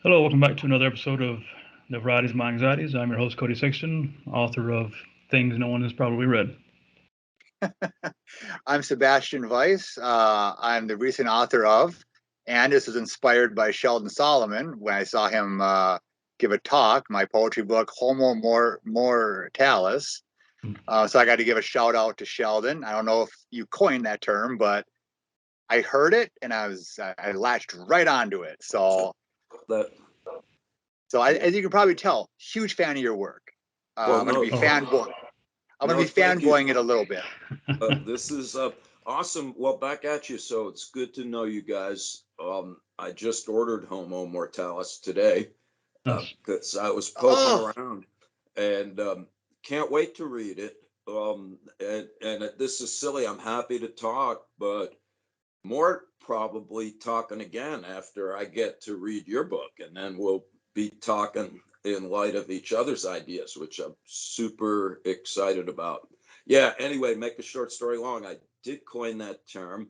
Hello, welcome back to another episode of The Varieties of My Anxieties. I'm your host, Cody Sexton, author of Things No One Has Probably Read. I'm Sebastian Weiss. I'm the recent author of, and this is inspired by Sheldon Solomon when I saw him give a talk, my poetry book, Homo Mortalis. So I got to give a shout out to Sheldon. I don't know if you coined that term, but I heard it and I latched right onto it. So as you can probably tell, huge fan of your work. I'm going to be fanboying it a little bit. This is awesome. Well, back at you. So it's good to know you guys. I just ordered Homo Mortalis today because I was poking around and can't wait to read it. And this is silly. I'm happy to talk, but more probably talking again after I get to read your book, and then we'll be talking in light of each other's ideas, which I'm super excited about. Yeah, anyway, make a short story long. I did coin that term,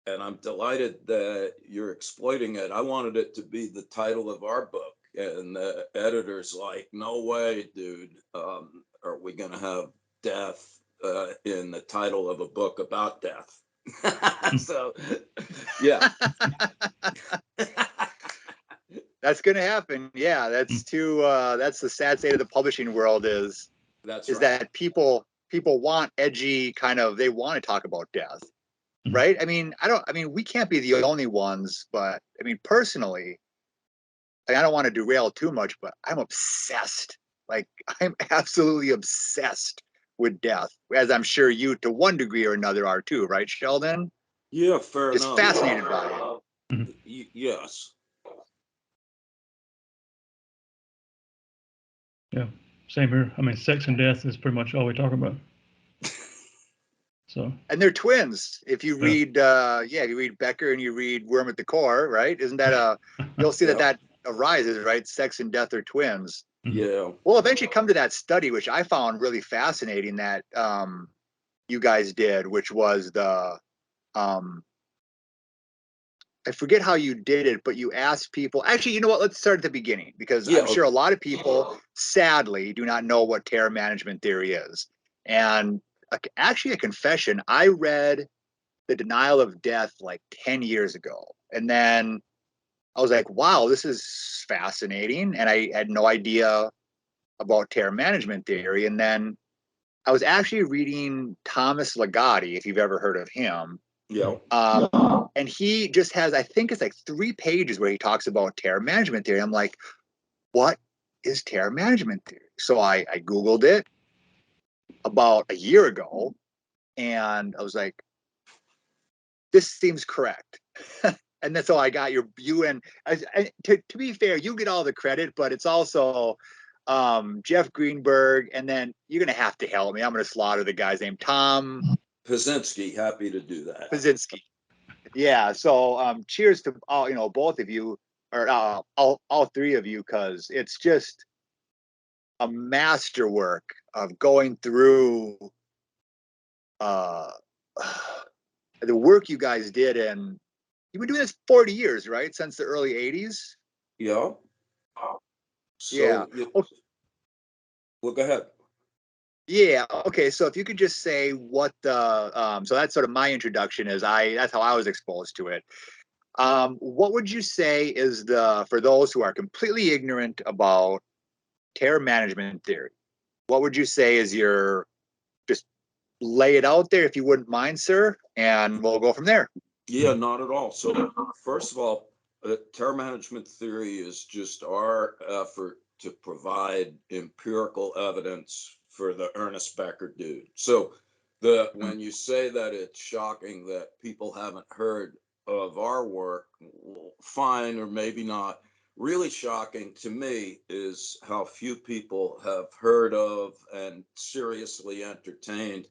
and I'm delighted that you're exploiting it. I wanted it to be the title of our book, and the editor's like, no way, dude. Are we going to have death in the title of a book about death? So, yeah. That's going to happen. Yeah, that's the sad state of the publishing world is that people want edgy kind of, they want to talk about death, right? I mean, we can't be the only ones, but I mean, personally, I don't want to derail too much, but I'm obsessed. Like, I'm absolutely obsessed with death, as I'm sure you, to one degree or another, are too, right, Sheldon? Yeah, fair enough. Just fascinated by it. Yes. Yeah, same here. I mean, sex and death is pretty much all we talk about. So. And they're twins. If you read, if you read Becker and you read Worm at the Core, right? Isn't that you'll see that arises, right? Sex and death are twins. Yeah. We'll eventually come to that study, which I found really fascinating that you guys did, which was the I forget how you did it, but you asked people. Actually, you know what? Let's start at the beginning, because I'm sure a lot of people, sadly, do not know what terror management theory is. And actually, a confession, I read The Denial of Death like 10 years ago. And then I was like, wow, this is fascinating. And I had no idea about terror management theory. And then I was actually reading Thomas Ligotti, if you've ever heard of him. Yeah. And he just has, I think it's like 3 pages where he talks about terror management theory. I'm like, what is terror management theory? So I Googled it about a year ago, and I was like, this seems correct. And that's how I got you and to be fair, you get all the credit, but it's also Jeff Greenberg, and then you're going to have to help me. I'm going to slaughter the guy's name, Tom Pazinski. Happy to do that. Pazinski. Yeah. So cheers to all, both of you, or all 3 of you, because it's just a masterwork of going through the work you guys did. And you've been doing this 40 years, right? Since the early 80s. Yeah. So, yeah. Well, go ahead. Yeah. Okay. So if you could just say what the so that's sort of my introduction is. That's how I was exposed to it. What would you say is for those who are completely ignorant about terror management theory, what would you say is just lay it out there if you wouldn't mind, sir, and we'll go from there. Yeah, not at all. So first of all, terror management theory is just our effort to provide empirical evidence for the Ernest Becker dude. So when you say that it's shocking that people haven't heard of our work, fine, or maybe not. Really shocking to me is how few people have heard of and seriously entertained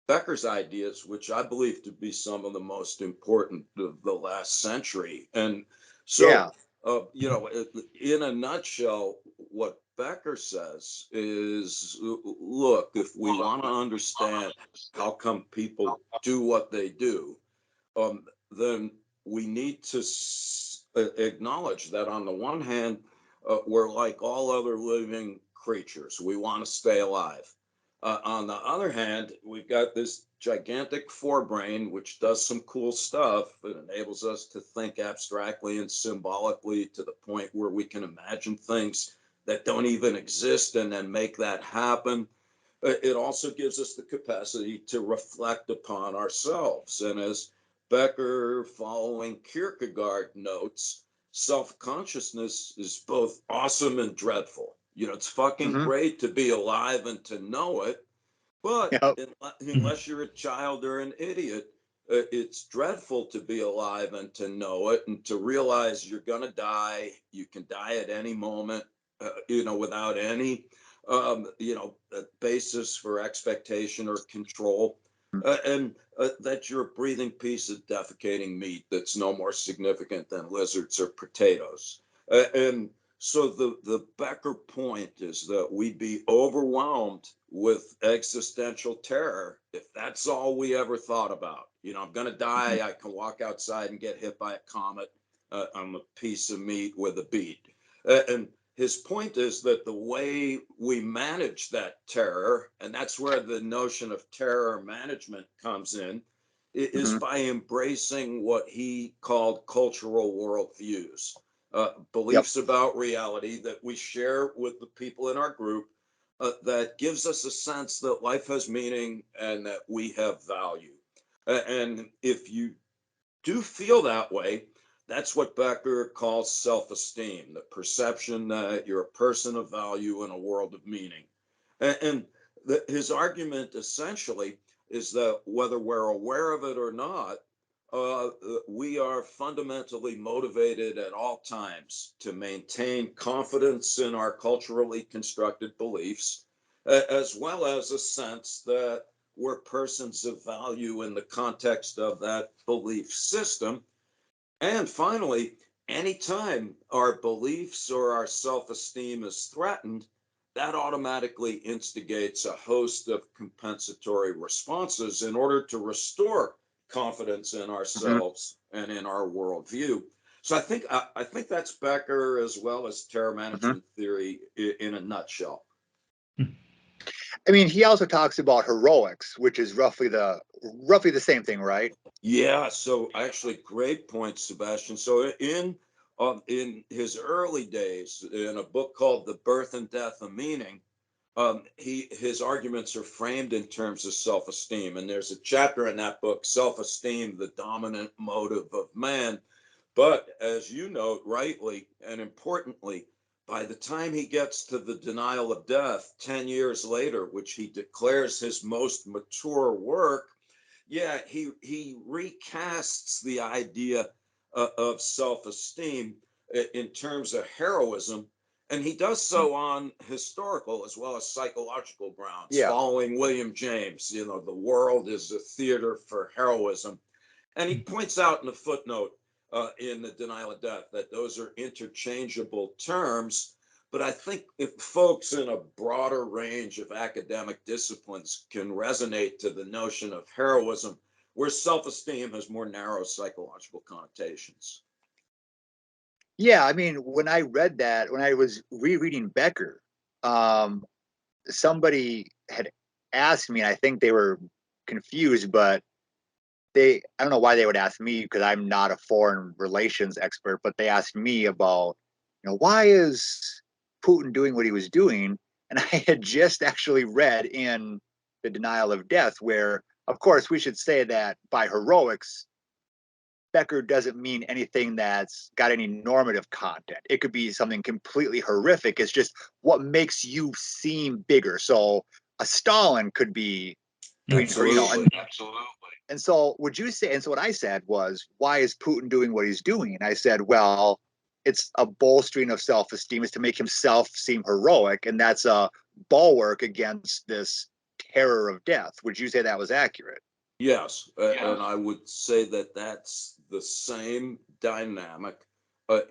Becker's ideas, which I believe to be some of the most important of the last century. And so, in a nutshell, what Becker says is, look, if we want to understand how come people do what they do, then we need to acknowledge that on the one hand, we're like all other living creatures. We want to stay alive. On the other hand, we've got this gigantic forebrain, which does some cool stuff. It enables us to think abstractly and symbolically to the point where we can imagine things that don't even exist and then make that happen. It also gives us the capacity to reflect upon ourselves. And as Becker, following Kierkegaard, notes, self-consciousness is both awesome and dreadful. You know, it's fucking great to be alive and to know it, but unless you're a child or an idiot, it's dreadful to be alive and to know it and to realize you're going to die. You can die at any moment, without any, basis for expectation or control. And that you're a breathing piece of defecating meat that's no more significant than lizards or potatoes. And so the Becker point is that we'd be overwhelmed with existential terror if that's all we ever thought about. You know, I'm going to die. I can walk outside and get hit by a comet. I'm a piece of meat with a beat. And his point is that the way we manage that terror, and that's where the notion of terror management comes in, is by embracing what he called cultural worldviews, beliefs about reality that we share with the people in our group, that gives us a sense that life has meaning and that we have value. And if you do feel that way, that's what Becker calls self-esteem, the perception that you're a person of value in a world of meaning. And his argument essentially is that whether we're aware of it or not, we are fundamentally motivated at all times to maintain confidence in our culturally constructed beliefs, as well as a sense that we're persons of value in the context of that belief system. And finally, anytime our beliefs or our self-esteem is threatened, that automatically instigates a host of compensatory responses in order to restore confidence in ourselves and in our worldview. So I think that's Becker as well as terror management theory in a nutshell. I mean, he also talks about heroics, which is roughly the same thing, right? Yeah. So actually, great point, Sebastian. So in his early days, in a book called The Birth and Death of Meaning, his arguments are framed in terms of self-esteem. And there's a chapter in that book, Self-Esteem, the Dominant Motive of Man. But as you note rightly and importantly, by the time he gets to the denial of death 10 years later, which he declares his most mature work, he recasts the idea of self-esteem in terms of heroism. And he does so on historical as well as psychological grounds, following William James. You know, the world is a theater for heroism. And he points out in the footnote in the denial of death that those are interchangeable terms. But I think if folks in a broader range of academic disciplines can resonate to the notion of heroism, where self-esteem has more narrow psychological connotations. Yeah, I mean, when I read that, when I was rereading Becker, somebody had asked me, and I think they were confused, but I don't know why they would ask me because I'm not a foreign relations expert, but they asked me about, why is Putin doing what he was doing? And I had just actually read in The Denial of Death, where, of course, we should say that by heroics, Becker doesn't mean anything that's got any normative content. It could be something completely horrific. It's just what makes you seem bigger. So a Stalin could be doing, absolutely. And so would you say, and so what I said was, why is Putin doing what he's doing? And I said, well, it's a bolstering of self-esteem, is to make himself seem heroic. And that's a bulwark against this terror of death. Would you say that was accurate? Yes. And I would say that that's the same dynamic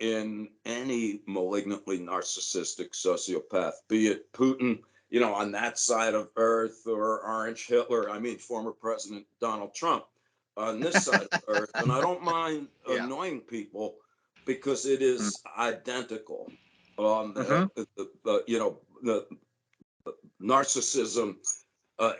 in any malignantly narcissistic sociopath, be it Putin, on that side of Earth, or Orange Hitler, former President Donald Trump on this side of Earth. And I don't mind annoying people because it is identical. Mm-hmm. The narcissism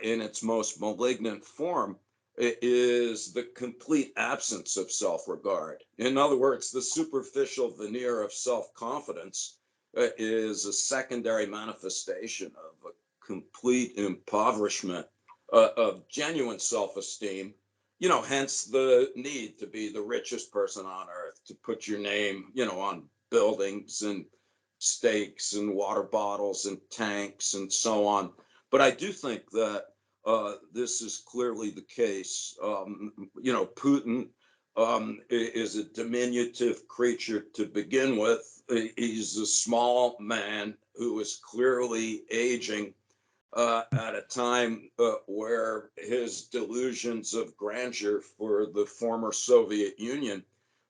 in its most malignant form is the complete absence of self-regard. In other words, the superficial veneer of self-confidence is a secondary manifestation of a complete impoverishment of genuine self-esteem. Hence the need to be the richest person on earth, to put your name, on buildings and steaks and water bottles and tanks and so on. But I do think that this is clearly the case. Putin is a diminutive creature to begin with. He's a small man who is clearly aging at a time where his delusions of grandeur for the former Soviet Union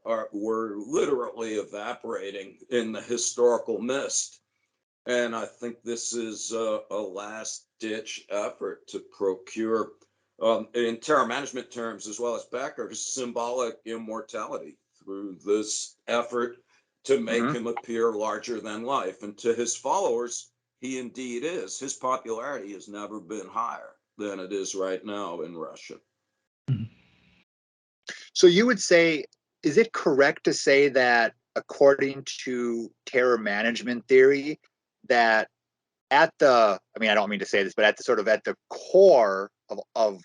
were literally evaporating in the historical mist. And I think this is a last-ditch effort to procure, in terror management terms, as well as Becker's symbolic immortality through this effort to make him appear larger than life. And to his followers, he indeed is. His popularity has never been higher than it is right now in Russia. So you would say, is it correct to say that according to terror management theory, that I don't mean to say this, but at the core of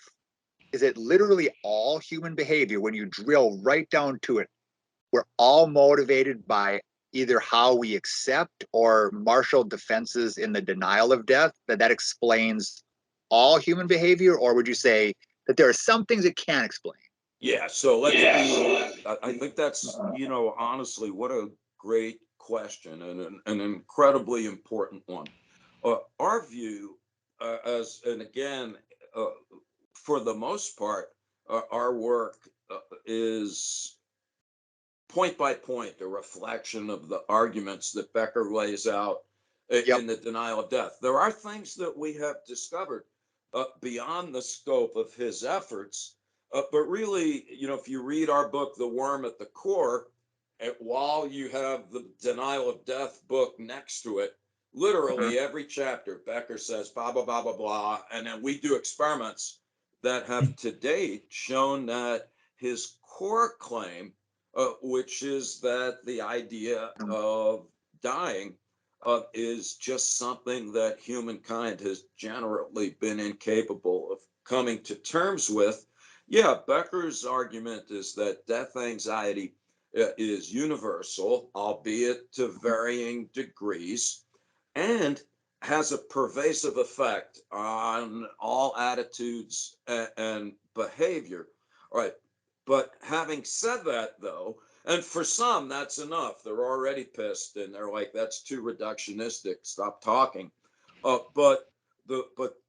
is it literally all human behavior, when you drill right down to it, we're all motivated by either how we accept or martial defenses in the denial of death, that explains all human behavior? Or would you say that there are some things it can't explain? Yeah, so I think that's, honestly, what a great question, and an incredibly important one. Our view, and again, for the most part, our work is point by point a reflection of the arguments that Becker lays out in the denial of death. There are things that we have discovered beyond the scope of his efforts, but really, if you read our book, The Worm at the Core, while you have the denial of death book next to it, literally every chapter, Becker says, blah, blah, blah, blah, blah. And then we do experiments that have to date shown that his core claim, which is that the idea of dying is just something that humankind has generally been incapable of coming to terms with. Yeah, Becker's argument is that death anxiety is universal, albeit to varying degrees, and has a pervasive effect on all attitudes and behavior. All right. But having said that, though, and for some, that's enough. They're already pissed, and they're like, "That's too reductionistic. Stop talking." But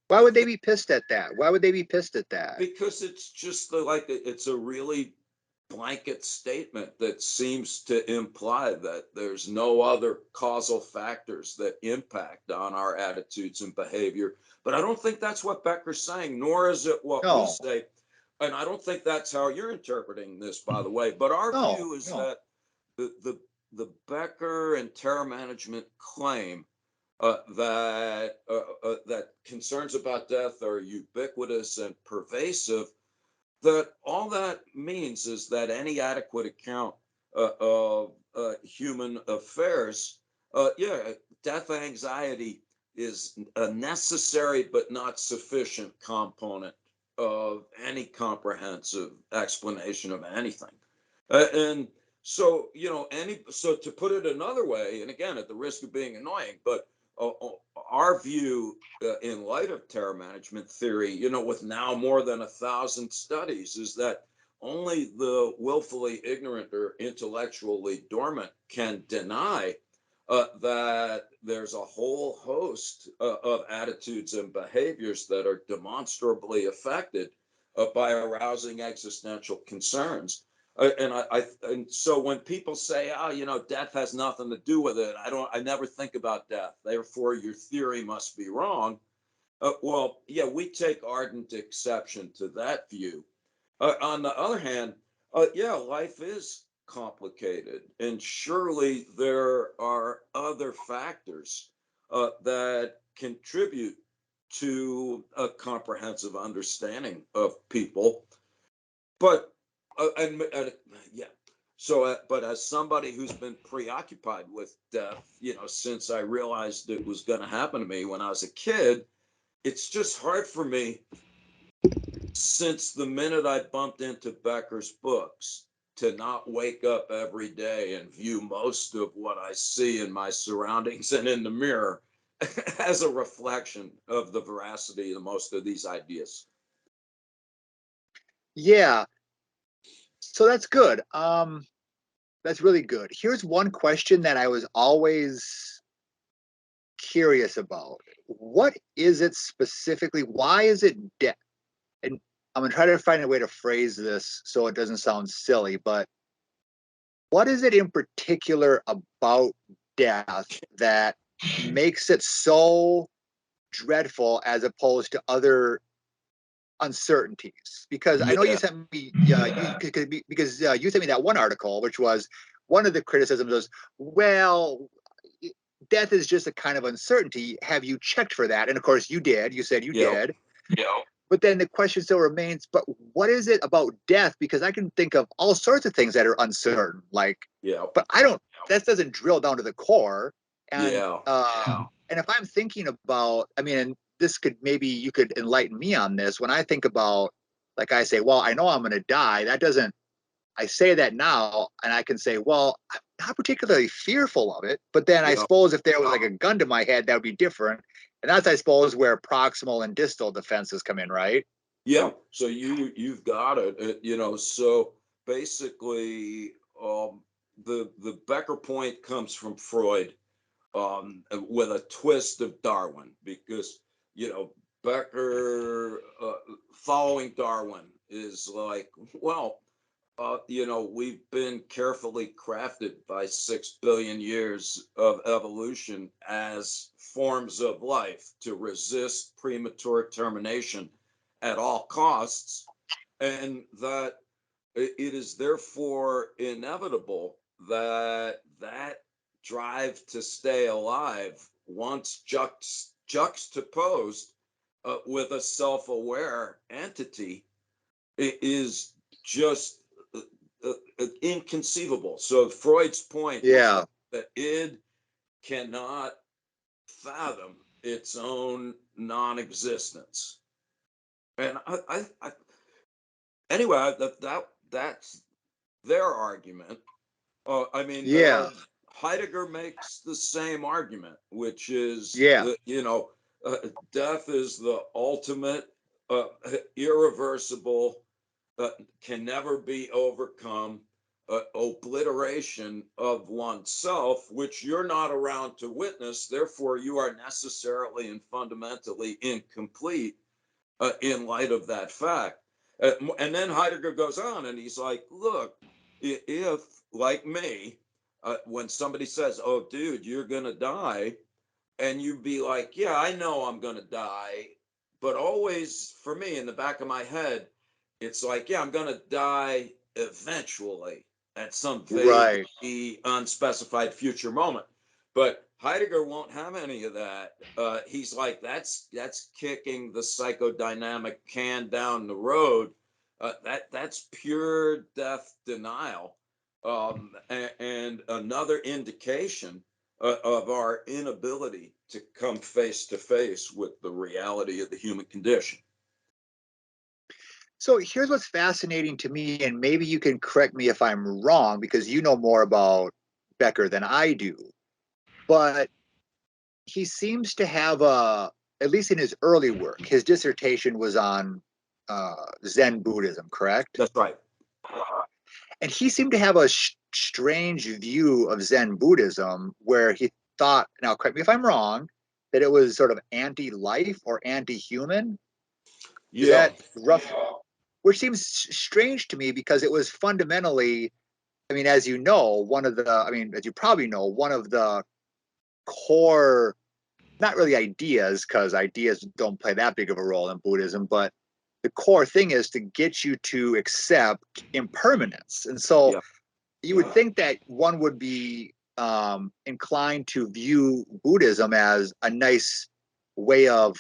why would they be pissed at that? Why would they be pissed at that? Because it's just it's a really blanket statement that seems to imply that there's no other causal factors that impact on our attitudes and behavior. But I don't think that's what Becker's saying, nor is it what we say. And I don't think that's how you're interpreting this, by the way. But our view is that the Becker and terror management claim that concerns about death are ubiquitous and pervasive, that all that means is that any adequate account of human affairs, death anxiety is a necessary but not sufficient component of any comprehensive explanation of anything. And so, so to put it another way, and again, at the risk of being annoying, but our view in light of terror management theory, with now more than 1,000 studies, is that only the willfully ignorant or intellectually dormant can deny that there's a whole host of attitudes and behaviors that are demonstrably affected by arousing existential concerns. And so when people say, "Oh, death has nothing to do with it," I never think about death, therefore your theory must be wrong. Well, yeah, we take ardent exception to that view. On the other hand, life is complicated, and surely there are other factors that contribute to a comprehensive understanding of people. But yeah. So, but as somebody who's been preoccupied with death, since I realized it was going to happen to me when I was a kid, it's just hard for me, since the minute I bumped into Becker's books, to not wake up every day and view most of what I see in my surroundings and in the mirror as a reflection of the veracity of most of these ideas. Yeah. So that's good. That's really good. Here's one question that I was always curious about. What is it specifically? Why is it death? And I'm going to try to find a way to phrase this so it doesn't sound silly, but what is it in particular about death that makes it so dreadful as opposed to other uncertainties? Because I know you sent me, because you sent me that one article, which was one of the criticisms was, well, death is just a kind of uncertainty. Have you checked for that? And of course you did. You said you did. Yeah. But then the question still remains, but what is it about death? Because I can think of all sorts of things that are uncertain, like, but that doesn't drill down to the core. And, and if I'm thinking about, I mean, and this could, maybe you could enlighten me on this. When I think about, like I say, well, I know I'm going to die. That doesn't, I say that now and I can say, well, I'm not particularly fearful of it. But then I suppose if there was like a gun to my head, that would be different. And that's, I suppose, where proximal and distal defenses come in, right? Yeah. So you've got it. So basically, the Becker point comes from Freud, with a twist of Darwin, because Becker, following Darwin, is like, well, we've been carefully crafted by 6 billion years of evolution as forms of life to resist premature termination at all costs, and that it is therefore inevitable that drive to stay alive, once juxtaposed with a self-aware entity, is just inconceivable. So Freud's point is that id cannot fathom its own non-existence. And anyway, that's their argument. I mean, Heidegger makes the same argument, which is, death is the ultimate, irreversible, can never be overcome, obliteration of oneself, which you're not around to witness. Therefore, you are necessarily and fundamentally incomplete in light of that fact. And then Heidegger goes on and he's like, look, if, like me, when somebody says, oh, dude, you're going to die, and you'd be like, yeah, I know I'm going to die. But always, for me, in the back of my head, it's like, yeah, I'm going to die eventually at some vague, unspecified future moment. But Heidegger won't have any of that. He's like, that's kicking the psychodynamic can down the road. That's pure death denial, and another indication of our inability to come face to face with the reality of the human condition. So here's what's fascinating to me, and maybe you can correct me if I'm wrong, because you know more about Becker than I do. But he seems to have at least in his early work, his dissertation was on Zen Buddhism, correct? That's right. And he seemed to have a strange view of Zen Buddhism, where he thought, now correct me if I'm wrong, that it was sort of anti-life or anti-human. Is that rough? Which seems strange to me, because it was fundamentally, I mean, as you know, as you probably know, one of the core, not really ideas, because ideas don't play that big of a role in Buddhism, but the core thing is to get you to accept impermanence. And so you would think that one would be inclined to view Buddhism as a nice way of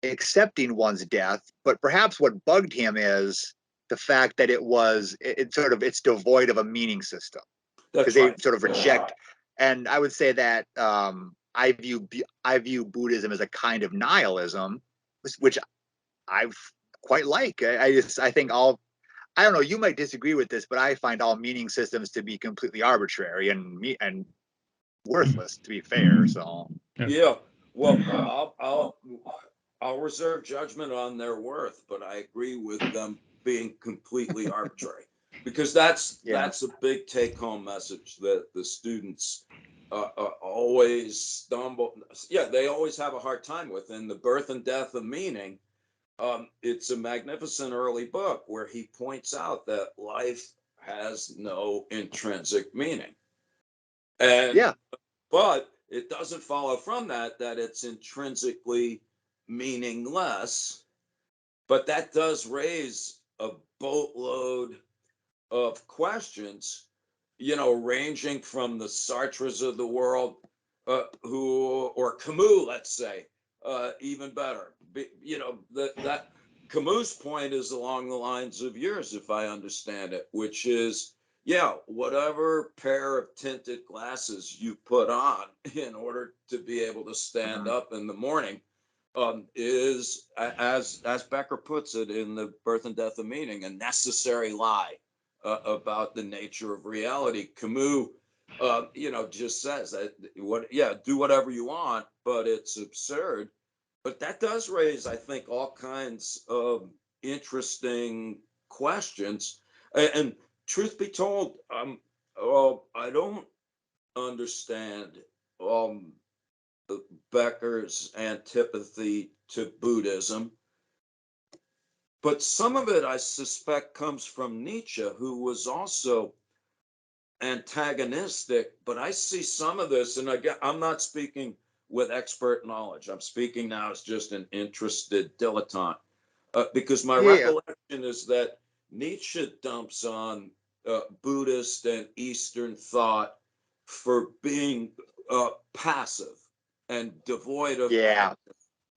accepting one's death, but perhaps what bugged him is the fact that it's devoid of a meaning system, because they sort of reject. And I would say that I view Buddhism as a kind of nihilism, which I quite like. I think I don't know, you might disagree with this, but I find all meaning systems to be completely arbitrary and worthless, to be fair. So yeah, well, I'll reserve judgment on their worth, but I agree with them being completely arbitrary, because that's a big take-home message that the students always stumble. Yeah, they always have a hard time with. In The Birth and Death of Meaning, it's a magnificent early book where he points out that life has no intrinsic meaning, and but it doesn't follow from that it's intrinsically meaningless. But that does raise a boatload of questions, ranging from the Sartres of the world, or Camus, let's say, even better. That Camus' point is along the lines of yours, if I understand it, which is, whatever pair of tinted glasses you put on in order to be able to stand up in the morning, is, as Becker puts it in The Birth and Death of Meaning, a necessary lie about the nature of reality. Camus, just says that do whatever you want, but it's absurd. But that does raise, I think, all kinds of interesting questions. And truth be told, I don't understand Becker's antipathy to Buddhism, but some of it I suspect comes from Nietzsche, who was also antagonistic. But I see some of this, and again, I'm not speaking with expert knowledge. I'm speaking now as just an interested dilettante, because my recollection is that Nietzsche dumps on Buddhist and Eastern thought for being passive and devoid of action.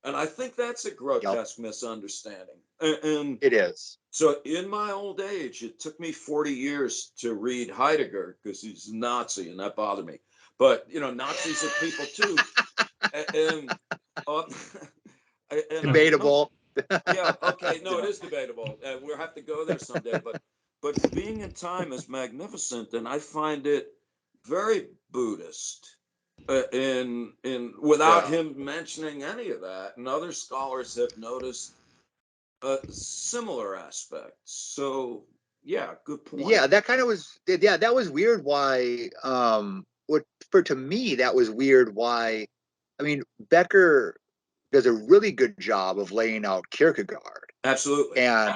And I think that's a grotesque misunderstanding. And it is. So in my old age, it took me 40 years to read Heidegger, because he's a Nazi, and that bothered me. But, Nazis are people too. And, debatable. Okay. No, it is debatable. We'll have to go there someday. But Being in Time is magnificent, and I find it very Buddhist. Without him mentioning any of that, and other scholars have noticed similar aspects. So good point. That was weird. Why? To me, that was weird. Why? I mean, Becker does a really good job of laying out Kierkegaard. Absolutely. And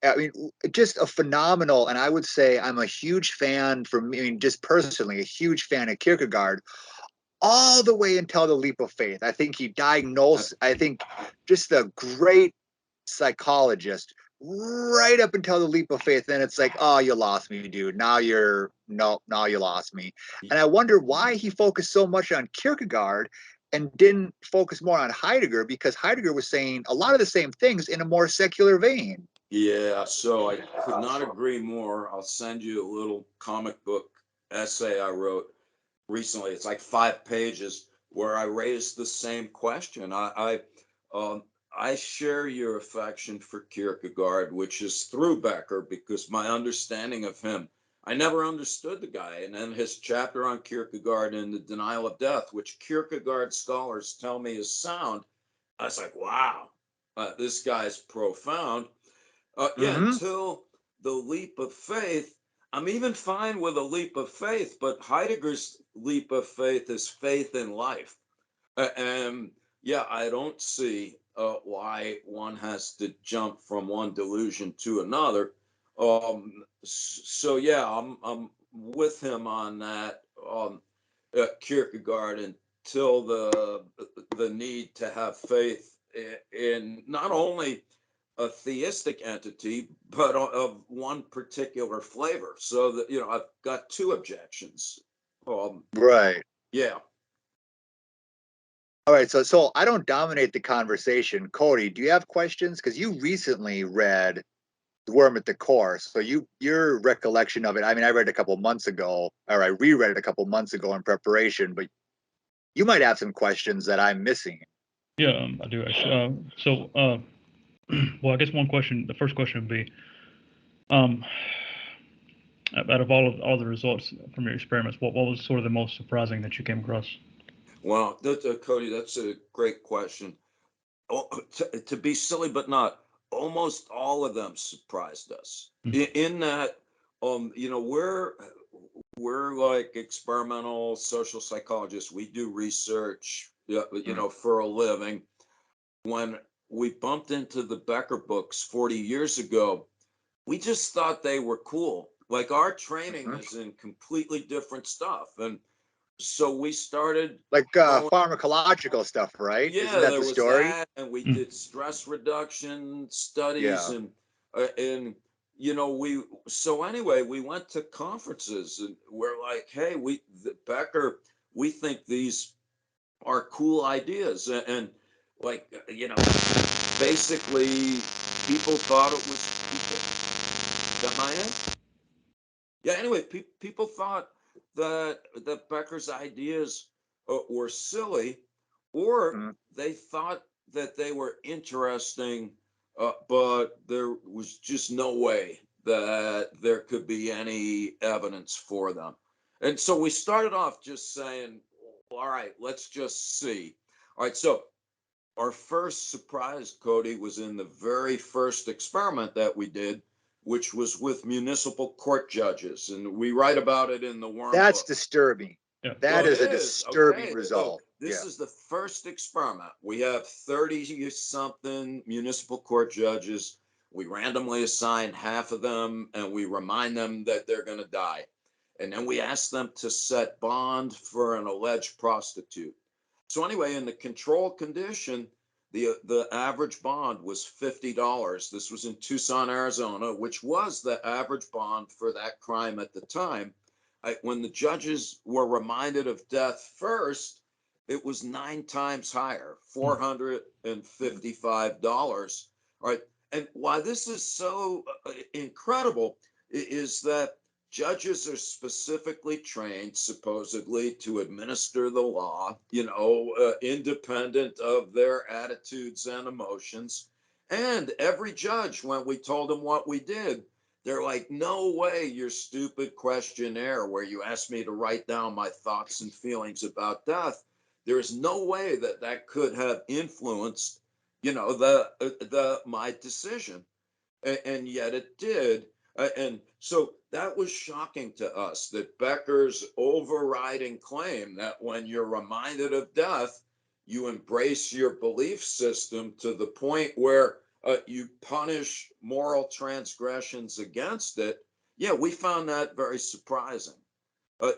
I mean, just a phenomenal. And I would say I'm a huge fan, just personally, a huge fan of Kierkegaard, all the way until The Leap of Faith. I think he diagnosed, just a great psychologist right up until The Leap of Faith. Then it's like, oh, you lost me, dude. Now you lost me. And I wonder why he focused so much on Kierkegaard and didn't focus more on Heidegger, because Heidegger was saying a lot of the same things in a more secular vein. Yeah, so I could not agree more. I'll send you a little comic book essay I wrote recently. It's like 5 pages where I raised the same question. I share your affection for Kierkegaard, which is through Becker, because my understanding of him, I never understood the guy. And then his chapter on Kierkegaard in The Denial of Death, which Kierkegaard scholars tell me is sound, I was like, wow, this guy's profound. Until The Leap of Faith, I'm even fine with A Leap of Faith, but Heidegger's leap of faith is faith in life. And I don't see why one has to jump from one delusion to another. I'm with him on that. Kierkegaard, until the need to have faith in not only a theistic entity, but of one particular flavor. So that, you know, I've got two objections. Right. Yeah. All right. So I don't dominate the conversation. Cody, do you have questions? Because you recently read The Worm at the Core. So your recollection of it, I mean, I read it a couple months ago, or I reread it a couple months ago in preparation, but you might have some questions that I'm missing. Yeah, I do actually. Well, I guess the first question would be, out of all the results from your experiments, what was sort of the most surprising that you came across? Well, Cody, that's a great question. Oh, to be silly, but not, almost all of them surprised us. In that, you know, we're like experimental social psychologists. We do research, you know, for a living. When we bumped into the Becker books 40 years ago, we just thought they were cool. Like our training is in completely different stuff. And so we started like pharmacological stuff, right? Yeah, Isn't that there the was story? that, and we did stress reduction studies, and you know, so anyway, we went to conferences, and we're like, hey, Becker, we think these are cool ideas, and like, you know, basically people thought it was stupid. Is that my end? Yeah, anyway, people thought that Becker's ideas were silly, or they thought that they were interesting, but there was just no way that there could be any evidence for them. And so we started off just saying, all right, let's just see. All right, so our first surprise, Cody, was in the very first experiment that we did, which was with municipal court judges. And we write about it in the Worm That's book. disturbing. Yeah. That is a disturbing Okay. result. So this is the first experiment. We have 30-something municipal court judges. We randomly assign half of them, and we remind them that they're going to die. And then we ask them to set bond for an alleged prostitute. So anyway, in the control condition, the average bond was $50. This was in Tucson, Arizona, which was the average bond for that crime at the time. When the judges were reminded of death first, it was 9 times higher, $455. All right. And why this is so incredible is that judges are specifically trained, supposedly, to administer the law, you know, independent of their attitudes and emotions. And every judge, when we told them what we did, they're like, no way, your stupid questionnaire where you asked me to write down my thoughts and feelings about death. There is no way that that could have influenced, you know, my decision. And yet it did. And so that was shocking to us, that Becker's overriding claim that when you're reminded of death, you embrace your belief system to the point where you punish moral transgressions against it. Yeah, we found that very surprising.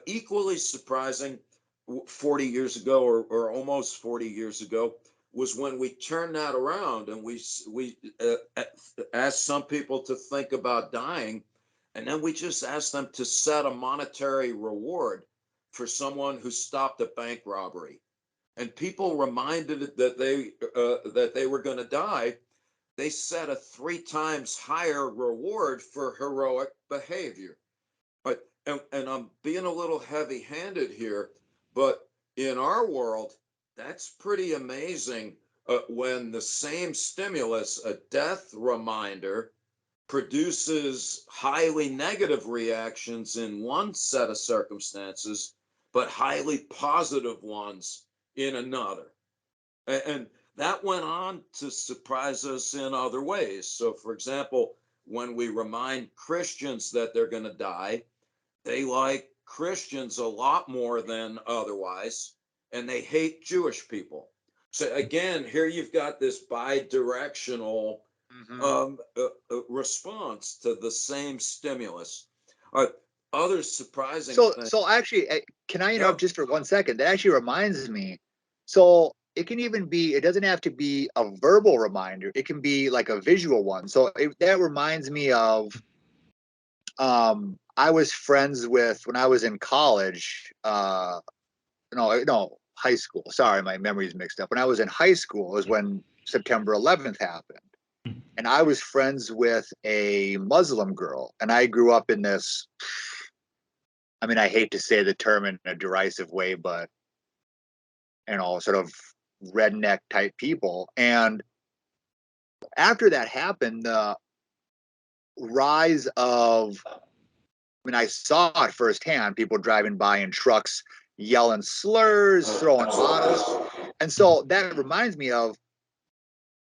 Equally surprising, 40 years ago, or almost 40 years ago, was when we turned that around and we asked some people to think about dying, and then we just asked them to set a monetary reward for someone who stopped a bank robbery. And people reminded that they were going to die. They set a 3 times higher reward for heroic behavior. But and I'm being a little heavy-handed here, but in our world, that's pretty amazing. When the same stimulus, a death reminder, produces highly negative reactions in one set of circumstances, but highly positive ones in another. And that went on to surprise us in other ways. So, for example, when we remind Christians that they're going to die, they like Christians a lot more than otherwise, and they hate Jewish people. So again, here you've got this bi-directional response to the same stimulus. Other surprising things. So actually, can I interrupt just for 1 second? That actually reminds me. So it can even be, it doesn't have to be a verbal reminder. It can be like a visual one. So that reminds me of, I was friends with, when I was in college, no, high school. Sorry, my memory's mixed up. When I was in high school is when September 11th happened. And I was friends with a Muslim girl. And I grew up in this, I mean, I hate to say the term in a derisive way, but, sort of redneck type people. And after that happened, the rise of, I mean, I saw it firsthand, people driving by in trucks, yelling slurs, throwing bottles. And so that reminds me of,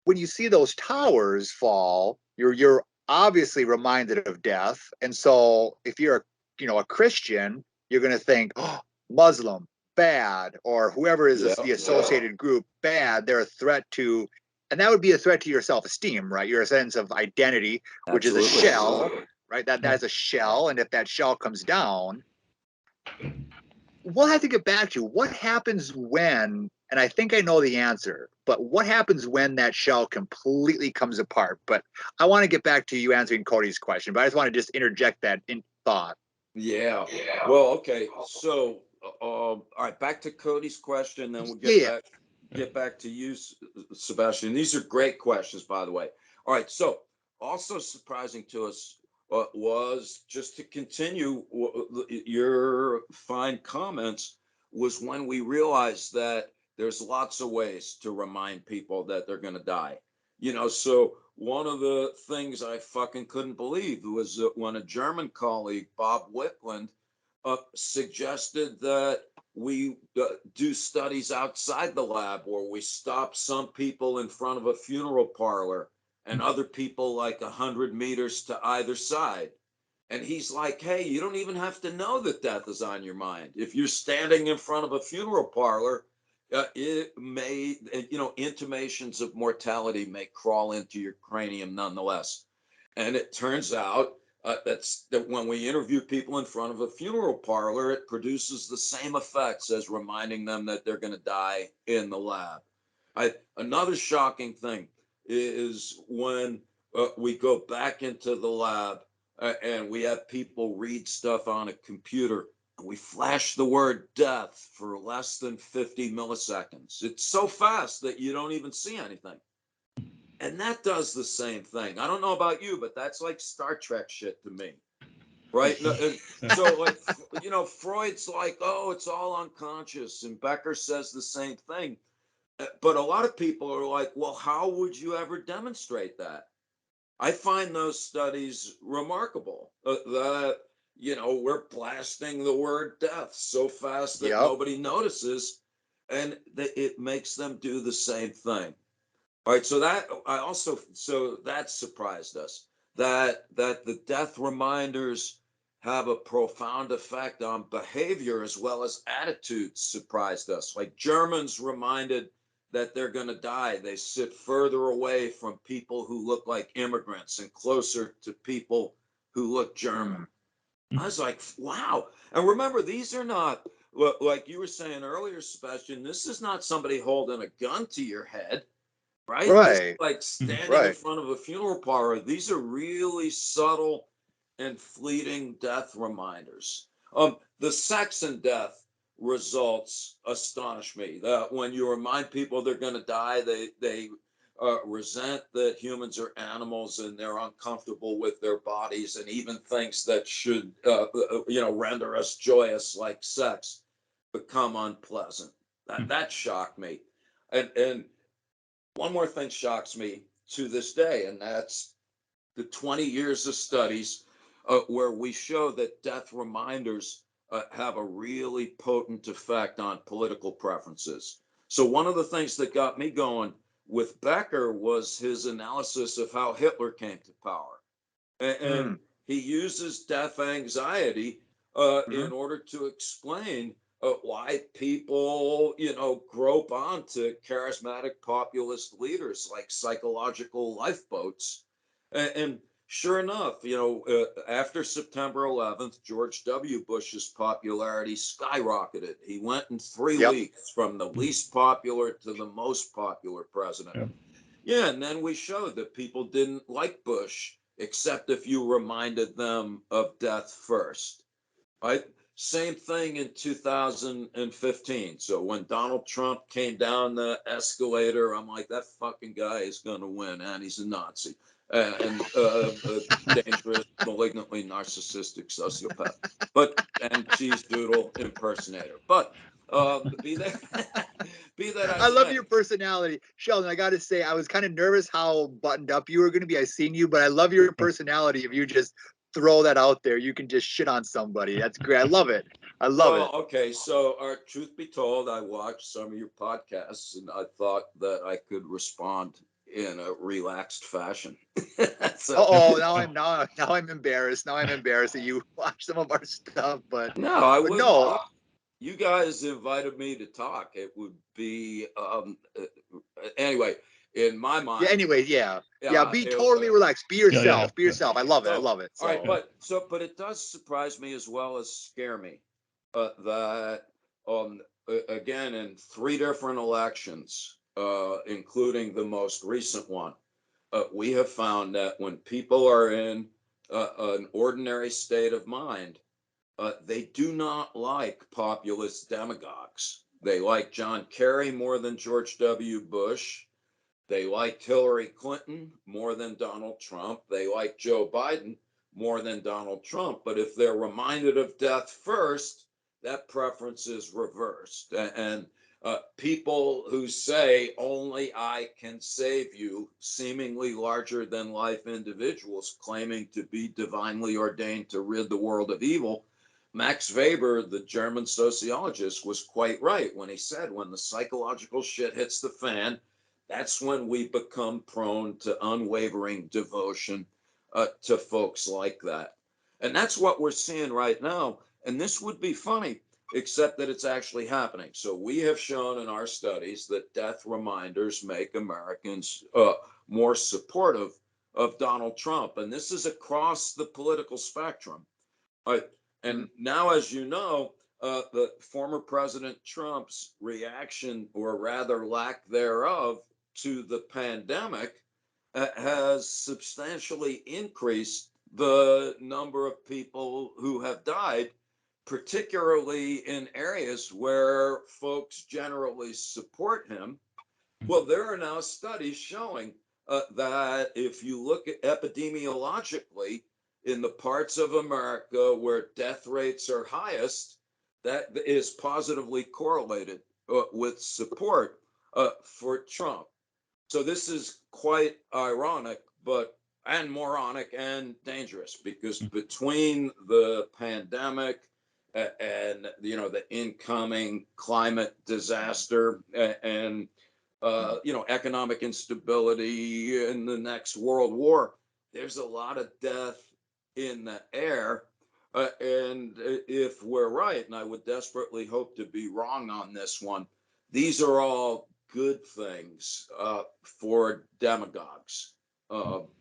when you see those towers fall, you're obviously reminded of death. And so if you're a Christian, you're going to think, oh, Muslim, bad, or whoever is the associated group, bad. They're a threat to, and that would be a threat to your self-esteem, right? Your sense of identity, which is a shell, right? That is a shell. And if that shell comes down, we'll have to get back to what happens when, and I think I know the answer, but what happens when that shell completely comes apart? But I want to get back to you answering Cody's question, but I just want to just interject that in thought. Yeah. Well, okay. So, all right, back to Cody's question, then we'll get back to you, Sebastian. These are great questions, by the way. All right. So, also surprising to us was, just to continue your fine comments, was when we realized that there's lots of ways to remind people that they're going to die. So one of the things I fucking couldn't believe was when a German colleague, Bob Wickland, suggested that we do studies outside the lab, where we stop some people in front of a funeral parlor and other people like 100 meters to either side. And he's like, hey, you don't even have to know that death is on your mind. If you're standing in front of a funeral parlor, it may, intimations of mortality may crawl into your cranium nonetheless. And it turns out that when we interview people in front of a funeral parlor, it produces the same effects as reminding them that they're going to die in the lab. Another shocking thing is when we go back into the lab and we have people read stuff on a computer. We flash the word death for less than 50 milliseconds. It's so fast that you don't even see anything. And that does the same thing. I don't know about you, but that's like Star Trek shit to me. Right? So, like, Freud's like, oh, it's all unconscious. And Becker says the same thing. But a lot of people are like, well, how would you ever demonstrate that? I find those studies remarkable, that we're blasting the word death so fast that nobody notices, and it makes them do the same thing. All right, so that surprised us, that the death reminders have a profound effect on behavior as well as attitudes. Surprised us. Like Germans reminded that they're going to die, they sit further away from people who look like immigrants and closer to people who look German. I was like, wow. And remember, these are not, like you were saying earlier, Sebastian, this is not somebody holding a gun to your head, right? This is like standing in front of a funeral parlor. These are really subtle and fleeting death reminders. The sex and death results astonish me. That when you remind people they're going to die, they resent that humans are animals and they're uncomfortable with their bodies, and even things that should render us joyous, like sex, become unpleasant. That shocked me. And one more thing shocks me to this day, and that's the 20 years of studies where we show that death reminders have a really potent effect on political preferences. So one of the things that got me going with Becker was his analysis of how Hitler came to power. And he uses death anxiety in order to explain why people, grope onto charismatic populist leaders like psychological lifeboats. And sure enough, after September 11th, George W. Bush's popularity skyrocketed. He went in 3 weeks from the least popular to the most popular president. Yep. Yeah, and then we showed that people didn't like Bush, except if you reminded them of death first. Right? Same thing in 2015. So when Donald Trump came down the escalator, I'm like, that fucking guy is going to win, and he's a Nazi and a dangerous, malignantly narcissistic sociopath, and cheese doodle impersonator. But be that I love your personality, Sheldon. I got to say, I was kind of nervous how buttoned up you were going to be. I seen you, but I love your personality. If you just throw that out there, you can just shit on somebody. That's great. I love it. I love it. Okay. So, truth be told, I watched some of your podcasts, and I thought that I could respond in a relaxed fashion. Now I'm embarrassed. Now I'm embarrassed that you watch some of our stuff, but no. You guys invited me to talk. It would be anyway. In my mind. Be totally relaxed. Be yourself. Be yourself. I love it. I love it. So. All right, but it does surprise me as well as scare me that again in 3 different elections, including the most recent one, we have found that when people are in an ordinary state of mind, they do not like populist demagogues. They like John Kerry more than George W. Bush. They liked Hillary Clinton more than Donald Trump. They like Joe Biden more than Donald Trump. But if they're reminded of death first, that preference is reversed. And people who say only I can save you, seemingly larger than life individuals claiming to be divinely ordained to rid the world of evil. Max Weber, the German sociologist, was quite right when he said, when the psychological shit hits the fan, that's when we become prone to unwavering devotion to folks like that. And that's what we're seeing right now. And this would be funny, except that it's actually happening. So we have shown in our studies that death reminders make Americans more supportive of Donald Trump. And this is across the political spectrum. And now, as you know, the former President Trump's reaction, or rather lack thereof, to the pandemic has substantially increased the number of people who have died, particularly in areas where folks generally support him. Well, there are now studies showing that if you look at epidemiologically, in the parts of America where death rates are highest, that is positively correlated with support for Trump. So this is quite ironic, and moronic and dangerous, because between the pandemic and the incoming climate disaster and economic instability in the next world war, there's a lot of death in the air. And if we're right, and I would desperately hope to be wrong on this one, these are all good things for demagogues.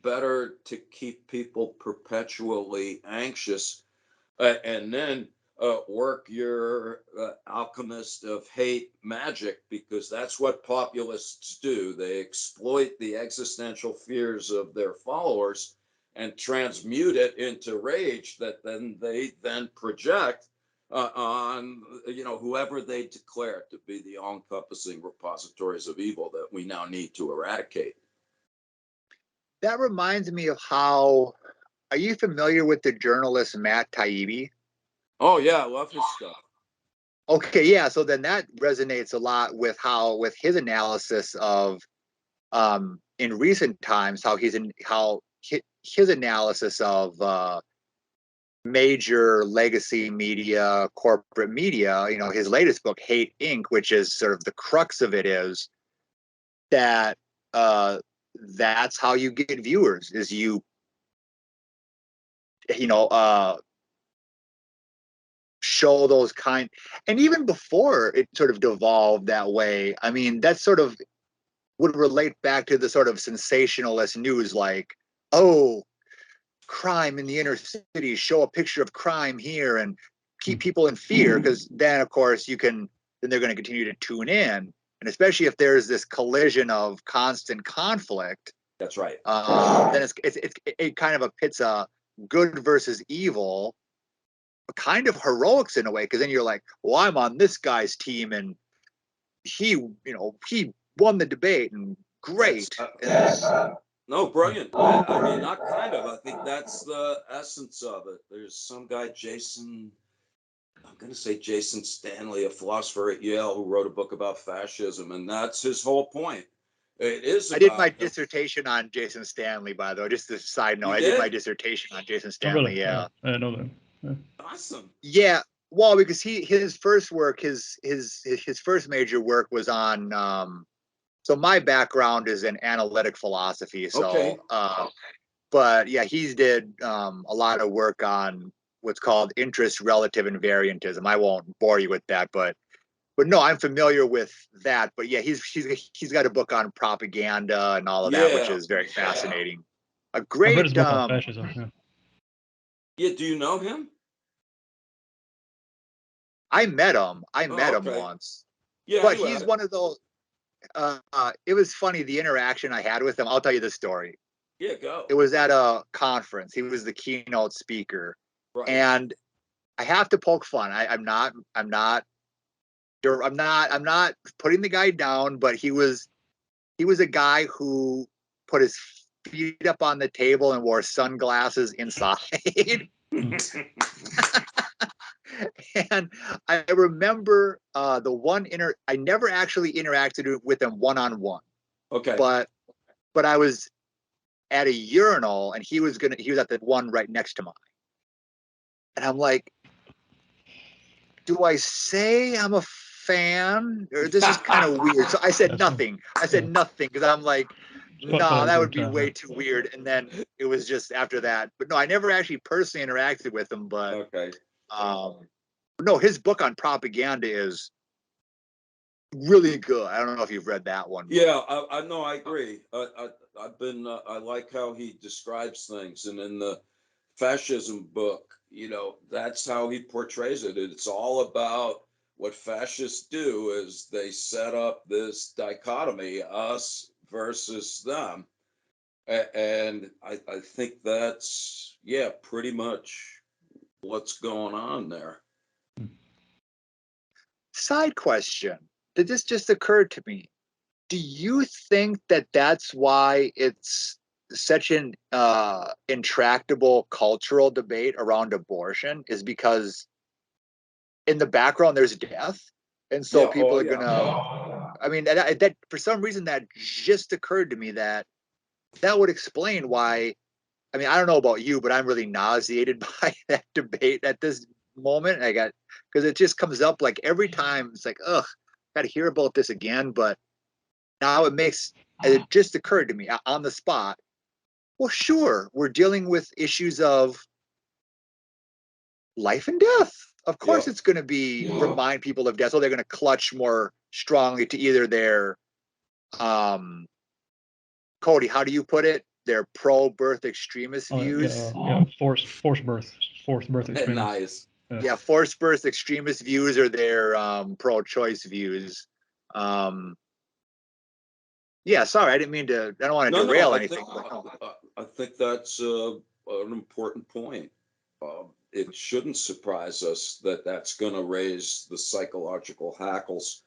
Better to keep people perpetually anxious and then work your alchemist of hate magic, because that's what populists do. They exploit the existential fears of their followers and transmute it into rage that they project on whoever they declare to be the all-encompassing repositories of evil that we now need to eradicate. That reminds me of how, are you familiar with the journalist Matt Taibbi? Oh yeah, I love his stuff. Okay, yeah, so then that resonates a lot with his analysis of in recent times, how his analysis of major legacy media, corporate media, his latest book, Hate Inc., which is sort of the crux of it, is that that's how you get viewers, is show those kind. And even before it sort of devolved that way, I mean, that sort of would relate back to the sort of sensationalist news, like, oh, crime in the inner city, show a picture of crime here, and keep people in fear, because then, of course, then they're going to continue to tune in. And especially if there's this collision of constant conflict. That's right. Then it kind of pits a good versus evil, kind of heroics in a way, because then you're like, well, I'm on this guy's team, and he won the debate, and great. No, brilliant. I mean, not kind of. I think that's the essence of it. There's some guy, I'm going to say Jason Stanley, a philosopher at Yale, who wrote a book about fascism, and that's his whole point. It is. I did my dissertation on Jason Stanley, by the way. Just a side note, I did my dissertation on Jason Stanley. Yeah, I know that. Yeah. Awesome. Yeah, well, because his first work, his first major work was on. So my background is in analytic philosophy. So, okay. But yeah, he did a lot of work on what's called interest relative invariantism. I won't bore you with that, but no, I'm familiar with that. But yeah, he's got a book on propaganda and all of that, which is very fascinating. A great. I read his book on fascism. Yeah. Do you know him? I met him. Him once. Yeah, but he's one of those. It was funny, the interaction I had with him. I'll tell you the story. Yeah, go. It was at a conference. He was the keynote speaker, right. And I have to poke fun. I'm not putting the guy down, but he was a guy who put his feet up on the table and wore sunglasses inside. And I remember I never actually interacted with him one-on-one. Okay. But I was at a urinal, and he was at the one right next to mine. And I'm like, do I say I'm a fan? Or this is kind of weird. So I said nothing. Because I'm like, no, that would be way too weird. And then it was just after that. But no, I never actually personally interacted with him. But okay. No, his book on propaganda is really good. I don't know if you've read that one. Yeah, I know. I agree. I like how he describes things, and in the fascism book, that's how he portrays it. It's all about what fascists do is they set up this dichotomy, us versus them. And I think that's, pretty much what's going on there. Side question. Did this just occur to me? Do you think that that's why it's such an intractable cultural debate around abortion, is because in the background there's death, and so people are gonna. I mean, that for some reason that just occurred to me that would explain why. I mean, I don't know about you, but I'm really nauseated by that debate at this moment. Because it just comes up like every time. It's like, ugh, got to hear about this again. But now it just occurred to me on the spot. Well, sure, we're dealing with issues of life and death. Of course, it's going to remind people of death, so they're going to clutch more strongly to either their, Cody, how do you put it? Their pro-birth extremist views. Forced birth extremists. Nice. Yeah, forced birth extremist views, or their pro-choice views. Yeah, sorry, I didn't mean to. I don't want to derail anything. I think that's an important point. It shouldn't surprise us that that's going to raise the psychological hackles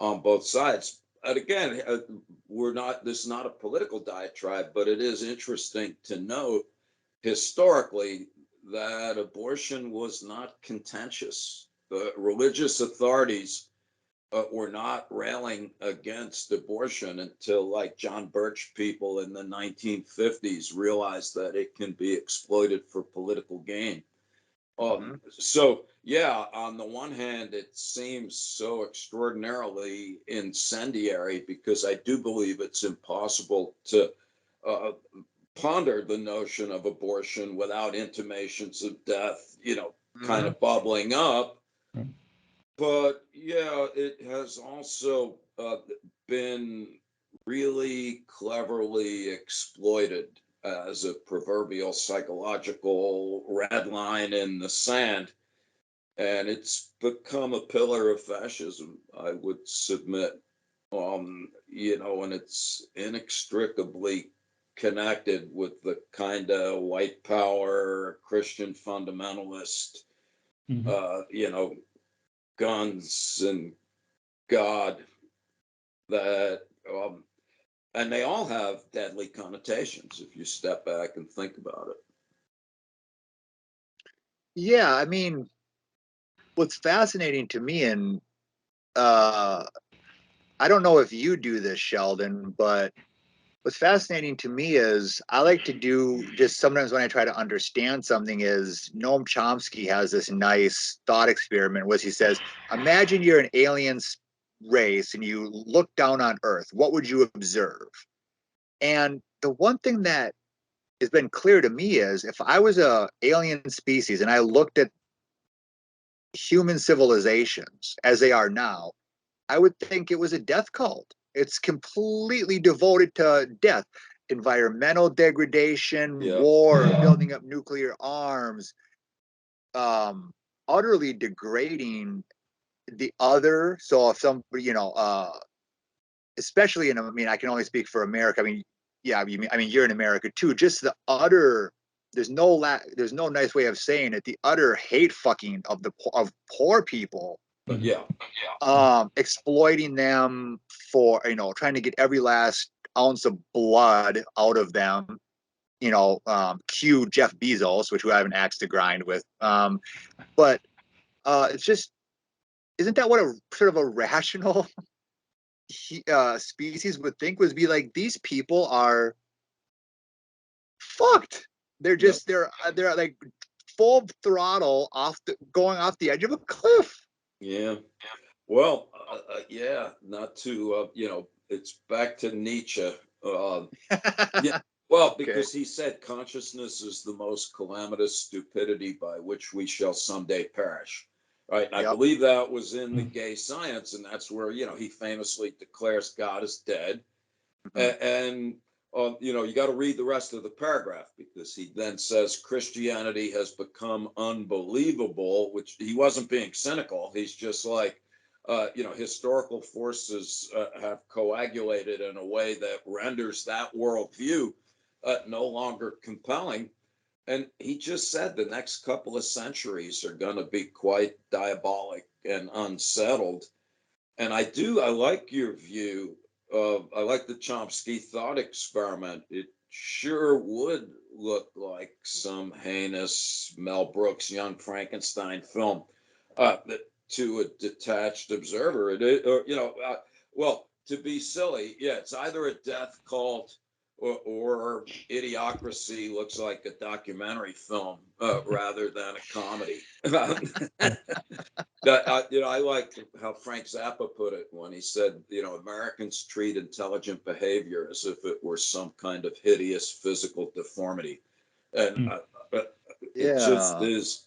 on both sides. And again, this is not a political diatribe, but it is interesting to note historically that abortion was not contentious. The religious authorities were not railing against abortion until like John Birch people in the 1950s realized that it can be exploited for political gain. So, on the one hand, it seems so extraordinarily incendiary because I do believe it's impossible to ponder the notion of abortion without intimations of death, kind of bubbling up. But it has also been really cleverly exploited as a proverbial psychological red line in the sand. And it's become a pillar of fascism, I would submit. You know, and it's inextricably connected with the kind of white power, Christian fundamentalist, you know, guns and God that, and they all have deadly connotations if you step back and think about it. Yeah, I mean, what's fascinating to me, and I don't know if you do this, Sheldon, but what's fascinating to me is I like to do just sometimes when I try to understand something is Noam Chomsky has this nice thought experiment where he says, imagine you're an alien race and you look down on Earth. What would you observe? And the one thing that has been clear to me is if I was a alien species and I looked at human civilizations as they are now, I would think it was a death cult. It's completely devoted to death, environmental degradation, war, building up nuclear arms, utterly degrading the other. So if somebody, you know, especially in, I mean, I can only speak for America. I mean, yeah, I mean, you're in America too. Just the utter, there's no nice way of saying it. The utter hate fucking of poor people. Exploiting them for, you know, trying to get every last ounce of blood out of them. You know, cue Jeff Bezos, which we have an axe to grind with. But it's just, isn't that what a sort of a rational species would think? Was be like, these people are fucked. They're just they're like full throttle going off the edge of a cliff. Yeah. Well, yeah, not to, you know, it's back to Nietzsche. Yeah, well, because he said consciousness is the most calamitous stupidity by which we shall someday perish. Right. And I believe that was in the Gay Science. And that's where, you know, he famously declares God is dead. And you know, you got to read the rest of the paragraph because he then says Christianity has become unbelievable, which he wasn't being cynical. He's just like, you know, historical forces have coagulated in a way that renders that worldview no longer compelling. And he just said the next couple of centuries are going to be quite diabolic and unsettled. And I like your view of, I like the Chomsky thought experiment. It sure would look like some heinous Mel Brooks Young Frankenstein film that to a detached observer. You know, well, to be silly, yeah, it's either a death cult or Idiocracy looks like a documentary film rather than a comedy. You know, I like how Frank Zappa put it when he said, you know, Americans treat intelligent behavior as if it were some kind of hideous physical deformity. And it just is,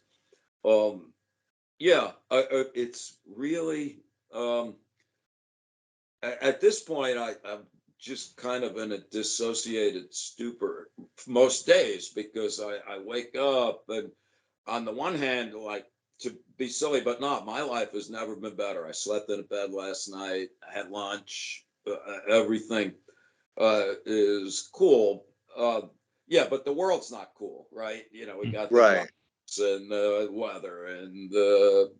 it's really, at this point, I'm just kind of in a dissociated stupor most days because I wake up and on the one hand, like, to be silly, but not, my life has never been better. I slept in bed last night, I had lunch, everything is cool. Yeah, but the world's not cool, right? You know, we got the virus and the weather and the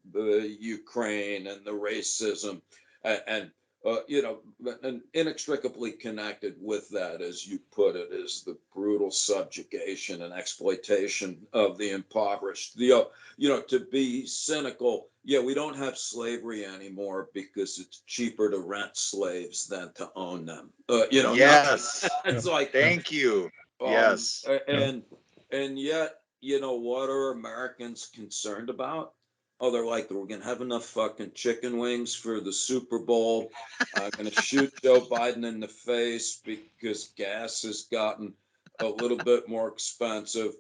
Ukraine and the racism and you know, and inextricably connected with that, as you put it, is the brutal subjugation and exploitation of the impoverished. You know, to be cynical, yeah, we don't have slavery anymore because it's cheaper to rent slaves than to own them. You know, it's like, thank you. And yet, you know, what are Americans concerned about? Oh, they're like, we're going to have enough fucking chicken wings for the Super Bowl. I'm going to shoot Joe Biden in the face because gas has gotten a little bit more expensive.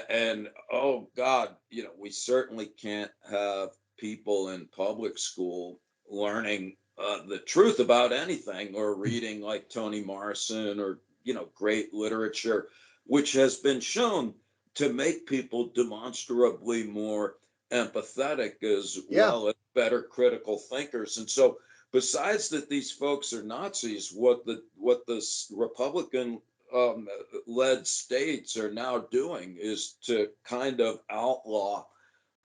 And oh, God, you know, we certainly can't have people in public school learning the truth about anything or reading like Toni Morrison or, you know, great literature. which has been shown to make people demonstrably more empathetic as well as better critical thinkers. And so besides that these folks are Nazis, what the Republican led states are now doing is to kind of outlaw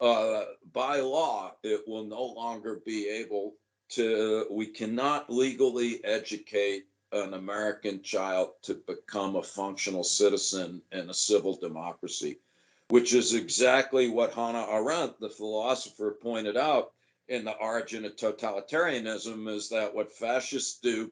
by law. It will no longer be able to, we cannot legally educate an American child to become a functional citizen in a civil democracy, which is exactly what Hannah Arendt, the philosopher, pointed out in The Origin of Totalitarianism, is that what fascists do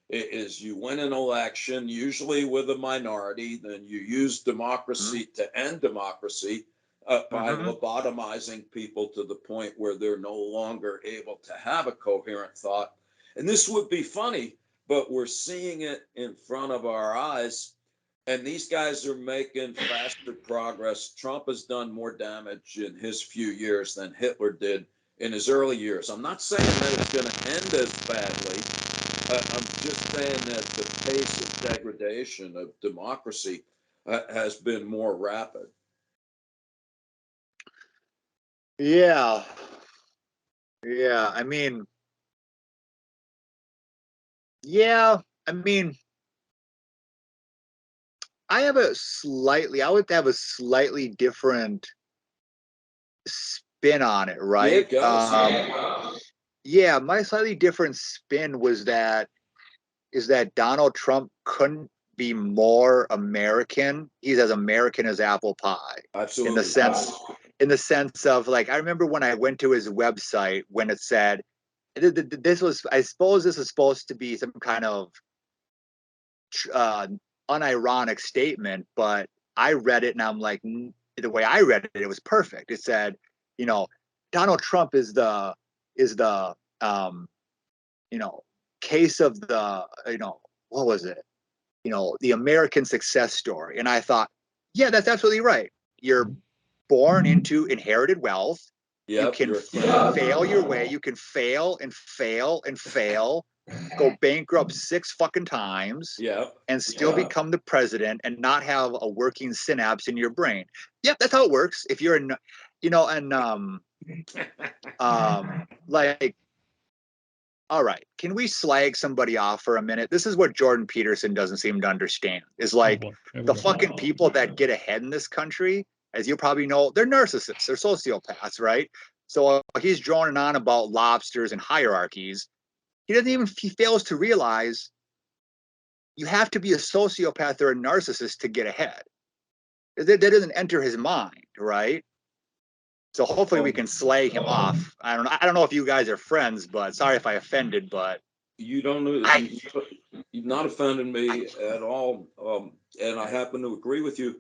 is you win an election, usually with a minority, then you use democracy to end democracy by lobotomizing people to the point where they're no longer able to have a coherent thought. And this would be funny, but we're seeing it in front of our eyes. And these guys are making faster progress. Trump has done more damage in his few years than Hitler did in his early years. I'm not saying that it's going to end as badly. I'm just saying that the pace of degradation of democracy has been more rapid. Yeah. Yeah. I mean, I would have a slightly different spin on it, right? Yeah, my slightly different spin was that Donald Trump couldn't be more American. He's as American as apple pie. Absolutely. In the sense of, like, I remember when I went to his website when it said I suppose this is supposed to be some kind of unironic statement, but I read it and I'm like, the way I read it, it was perfect. It said, Donald Trump is the case of the, what was it? The American success story. And I thought, yeah, that's absolutely right. You're born into inherited wealth. Yep, you can fail your way. You can fail and fail and fail, go bankrupt 6 fucking times, and still become the president and not have a working synapse in your brain. Yep, that's how it works. If you're like, all right, can we slag somebody off for a minute? This is what Jordan Peterson doesn't seem to understand. Is like the fucking people that get ahead in this country, as you probably know, they're narcissists, they're sociopaths, right? So he's droning on about lobsters and hierarchies. He fails to realize you have to be a sociopath or a narcissist to get ahead. That doesn't enter his mind, right? So hopefully we can slag him off. I don't know if you guys are friends, but sorry if I offended, but you don't know. You've not offended me at all, and I happen to agree with you.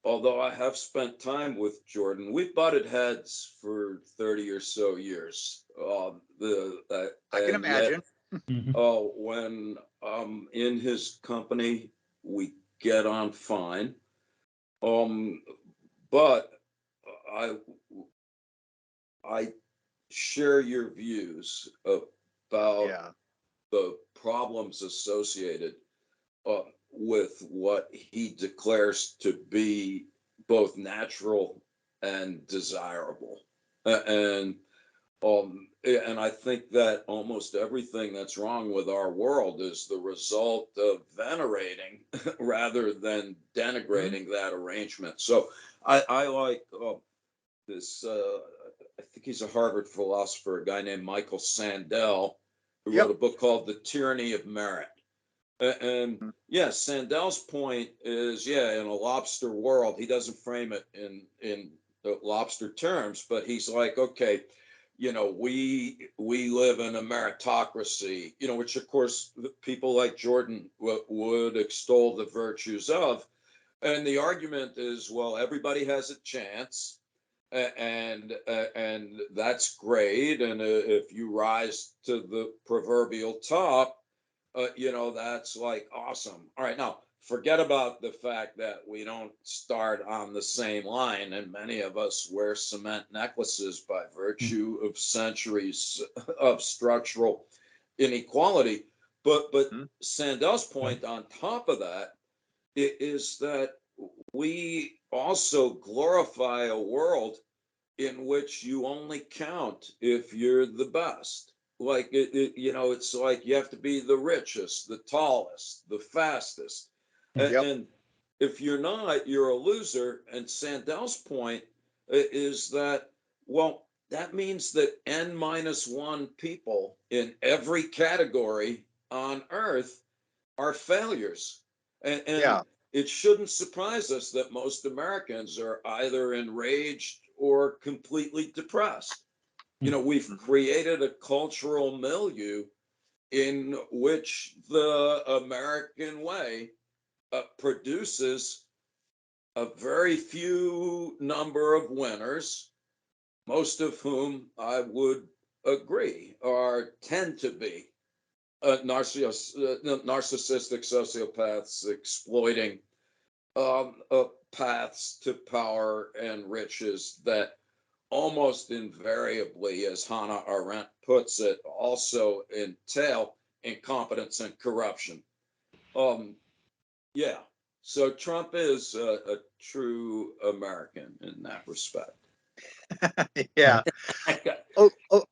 Although I have spent time with Jordan, we've butted heads for 30 or so years. I can imagine. When in his company, we get on fine. But I share your views about the problems associated with what he declares to be both natural and desirable. And I think that almost everything that's wrong with our world is the result of venerating rather than denigrating that arrangement. So I like this, I think he's a Harvard philosopher, a guy named Michael Sandel, who wrote a book called The Tyranny of Merit. And Sandel's point is, in a lobster world, he doesn't frame it in lobster terms, but he's like, okay, we live in a meritocracy, which of course people like Jordan would extol the virtues of. And the argument is, well, everybody has a chance, and that's great. And if you rise to the proverbial top, that's like awesome. All right, now forget about the fact that we don't start on the same line, and many of us wear cement necklaces by virtue of centuries of structural inequality. But Sandel's point on top of that is that we also glorify a world in which you only count if you're the best. Like it's like you have to be the richest, the tallest, the fastest, and if you're not, you're a loser. And Sandel's point is that, well, that means that n-1 people in every category on Earth are failures, and it shouldn't surprise us that most Americans are either enraged or completely depressed. We've created a cultural milieu in which the American way produces a very few number of winners, most of whom I would agree tend to be narcissistic sociopaths exploiting paths to power and riches that almost invariably, as Hannah Arendt puts it, also entail incompetence and corruption. Yeah. So Trump is a true American in that respect. Yeah.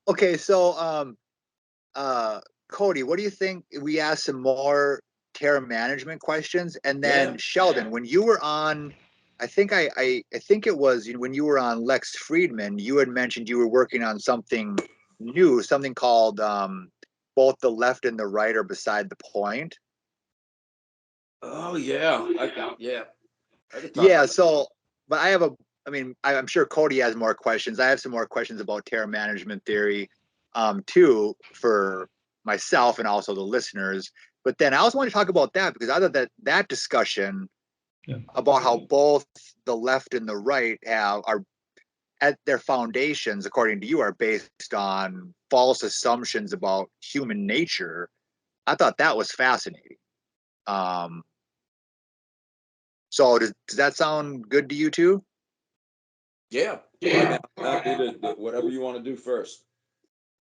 Okay. So, Cody, what do you think? We asked some more terror management questions, and then Sheldon, when you were on, I think it was when you were on Lex Friedman, you had mentioned you were working on something new, something called both the left and the right are beside the point. Oh yeah, yeah. So, but I'm sure Cody has more questions. I have some more questions about terror management theory, too, for myself and also the listeners. But then I also want to talk about that because I thought that discussion about how both the left and the right are at their foundations, according to you, are based on false assumptions about human nature. I thought that was fascinating. So does that sound good to you too? Yeah. I'm happy to whatever you want to do first.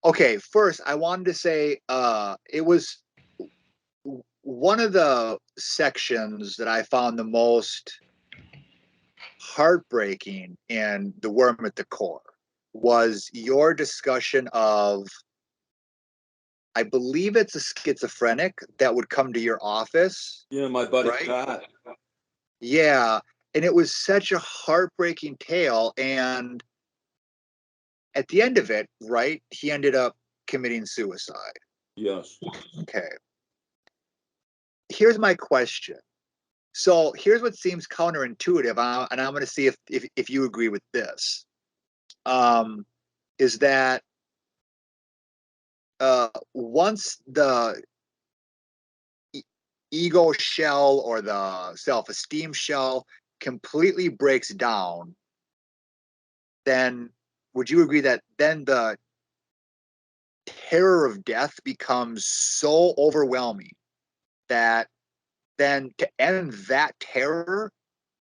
Okay, first I wanted to say it was one of the sections that I found the most heartbreaking in The Worm at the Core was your discussion of, I believe it's a schizophrenic that would come to your office. Yeah, my buddy Pat. Yeah, and it was such a heartbreaking tale, and at the end of it, right, he ended up committing suicide. Yes. Okay. Here's my question. So here's what seems counterintuitive, and I'm going to see if you agree with this. Is that once the ego shell or the self-esteem shell completely breaks down, then would you agree that then the terror of death becomes so overwhelming that then to end that terror,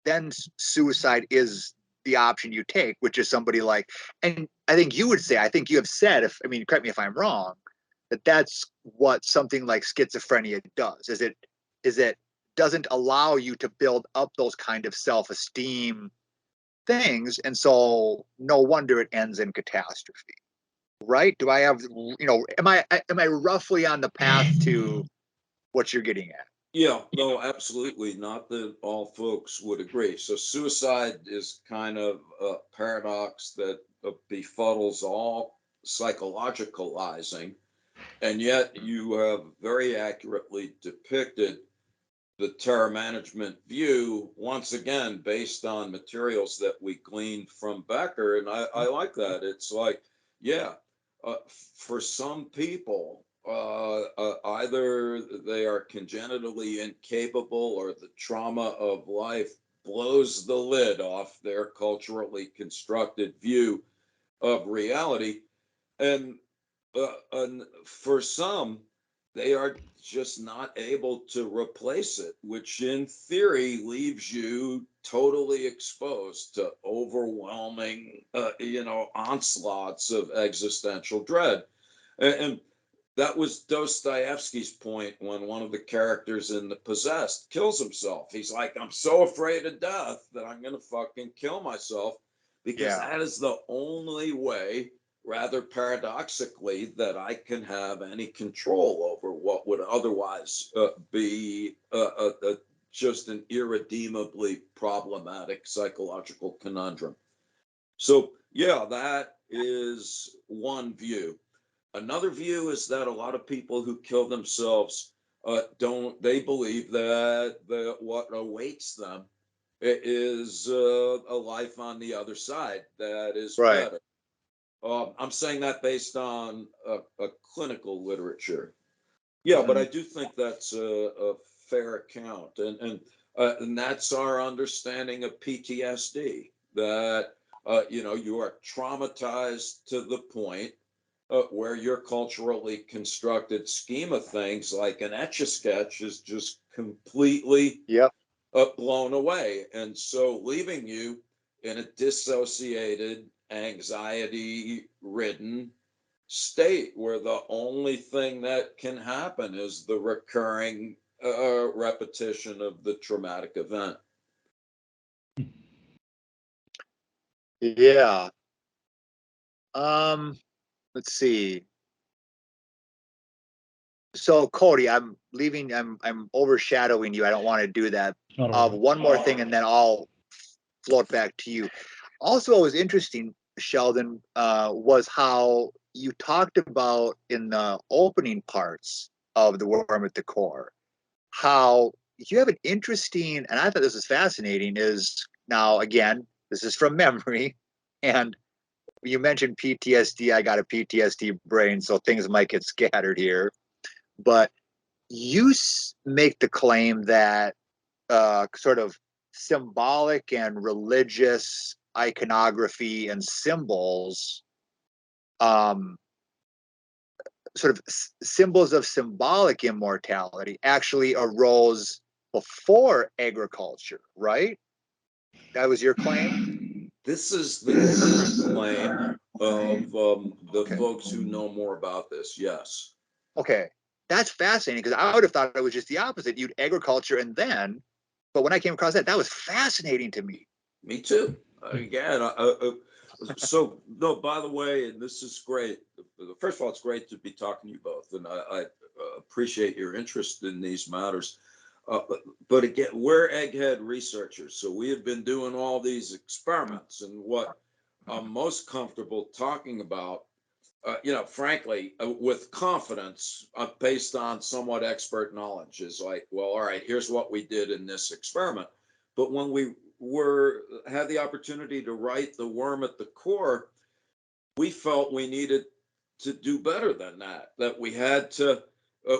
then suicide is the option you take, which is somebody like, and I think you would say, I think you have said, correct me if I'm wrong, that's what something like schizophrenia does, is it doesn't allow you to build up those kind of self-esteem things. And so no wonder it ends in catastrophe. Right? Do I have, am I roughly on the path to what you're getting at? Yeah, no, absolutely. Not that all folks would agree. So suicide is kind of a paradox that befuddles all psychologicalizing. And yet you have very accurately depicted the terror management view, once again, based on materials that we gleaned from Becker. And I like that. It's like, yeah, for some people, either they are congenitally incapable or the trauma of life blows the lid off their culturally constructed view of reality. And for some, they are just not able to replace it, which in theory leaves you totally exposed to overwhelming, onslaughts of existential dread. And that was Dostoevsky's point when one of the characters in The Possessed kills himself. He's like, I'm so afraid of death that I'm going to fucking kill myself, because that is the only way, rather paradoxically, that I can have any control over what would otherwise be just an irredeemably problematic psychological conundrum. So, yeah, that is one view. Another view is that a lot of people who kill themselves they believe that what awaits them is a life on the other side that is better. I'm saying that based on a clinical literature. Yeah, but I do think that's a fair account. And that's our understanding of PTSD, that, you are traumatized to the point where your culturally constructed scheme of things, like an Etch-a-Sketch, is just completely blown away. And so leaving you in a dissociated, anxiety-ridden state where the only thing that can happen is the recurring repetition of the traumatic event. Yeah. Let's see. So Cody, I'm overshadowing you. I don't want to do that. One more thing, and then I'll float back to you. Also, what was interesting, Sheldon, was how you talked about in the opening parts of The Worm at the Core, how you have an interesting, and I thought this was fascinating, is now, again, this is from memory, and you mentioned PTSD. I got a PTSD brain, so things might get scattered here. But you make the claim that sort of symbolic and religious iconography and symbols, sort of symbols of symbolic immortality, actually arose before agriculture, right? That was your claim? This is the current claim of the folks who know more about this, yes. Okay, that's fascinating, because I would have thought it was just the opposite. You'd agriculture and then, but when I came across that was fascinating to me. Me too. Again, so no, by the way, and this is great. First of all, it's great to be talking to you both, and I appreciate your interest in these matters. But again, we're egghead researchers, so we have been doing all these experiments, and what I'm most comfortable talking about, frankly, with confidence, based on somewhat expert knowledge, is like, well, all right, here's what we did in this experiment. But when we had the opportunity to write The Worm at the Core, we felt we needed to do better than that. That we had to,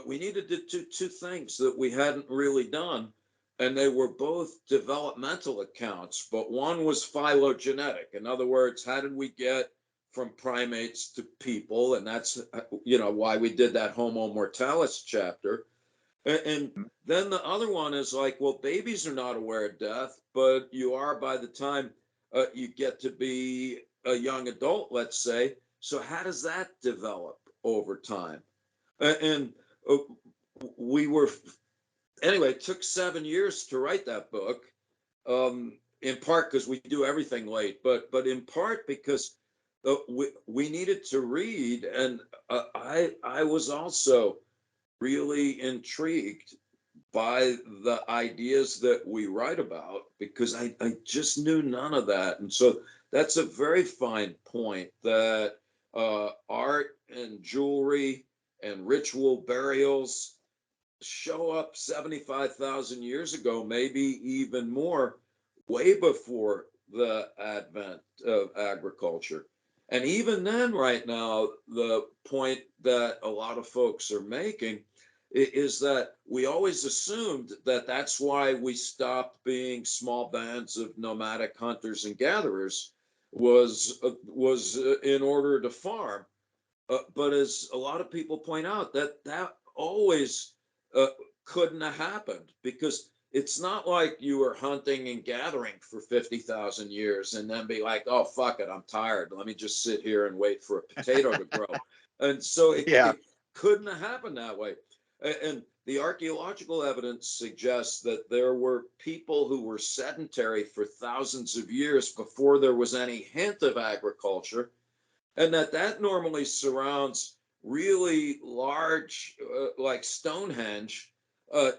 we needed to do two things that we hadn't really done, and they were both developmental accounts. But one was phylogenetic. In other words, how did we get from primates to people? And that's why we did that Homo Mortalis chapter. And then the other one is like, well, babies are not aware of death, but you are by the time you get to be a young adult, let's say. So how does that develop over time? And anyway, it took 7 years to write that book, in part because we do everything late, but in part because we needed to read. And I was also really intrigued by the ideas that we write about, because I just knew none of that. And so that's a very fine point, that art and jewelry and ritual burials show up 75,000 years ago, maybe even more, way before the advent of agriculture. And even then, right now, the point that a lot of folks are making is that we always assumed that that's why we stopped being small bands of nomadic hunters and gatherers, was in order to farm. But as a lot of people point out, that always couldn't have happened, because it's not like you were hunting and gathering for 50,000 years and then be like, oh, fuck it, I'm tired. Let me just sit here and wait for a potato to grow. And so it couldn't have happened that way. And the archaeological evidence suggests that there were people who were sedentary for thousands of years before there was any hint of agriculture, and that normally surrounds really large, like Stonehenge,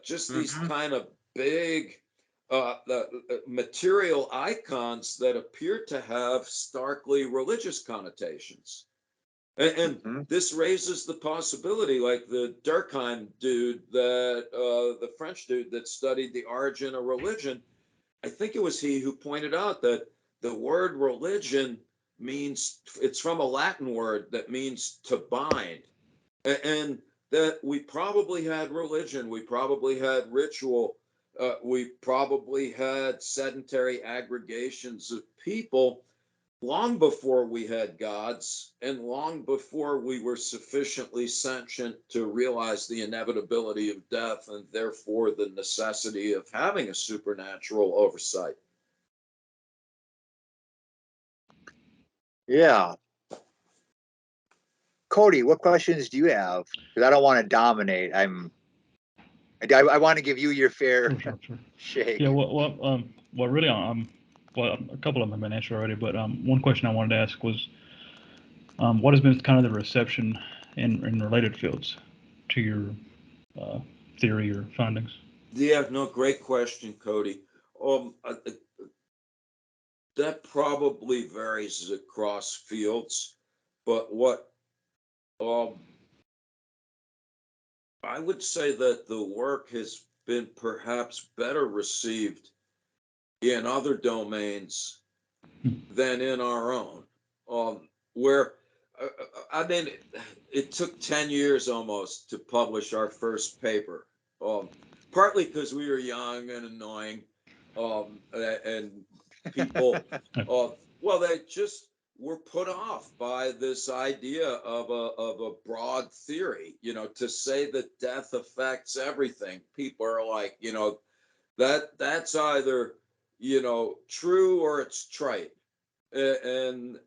just these kind of big material icons that appear to have starkly religious connotations. And this raises the possibility, like the Durkheim dude, that the French dude that studied the origin of religion, I think it was he who pointed out that the word religion means, it's from a Latin word that means to bind. And that we probably had religion, we probably had ritual, we probably had sedentary aggregations of people long before we had gods and long before we were sufficiently sentient to realize the inevitability of death and therefore the necessity of having a supernatural oversight. Yeah. Cody, what questions do you have? Because I don't want to dominate. I want to give you your fair shake. Yeah, well, really, well, a couple of them have been answered already, but one question I wanted to ask was, what has been kind of the reception in related fields to your theory or findings? Yeah, no, great question, Cody. That probably varies across fields, but what I would say that the work has been perhaps better received in other domains than in our own. Where I mean, it took 10 years almost to publish our first paper, partly because we were young and annoying, and people, well, they just were put off by this idea of a broad theory, you know, to say that death affects everything. People are like, you know, that's either, you know, true or it's trite. And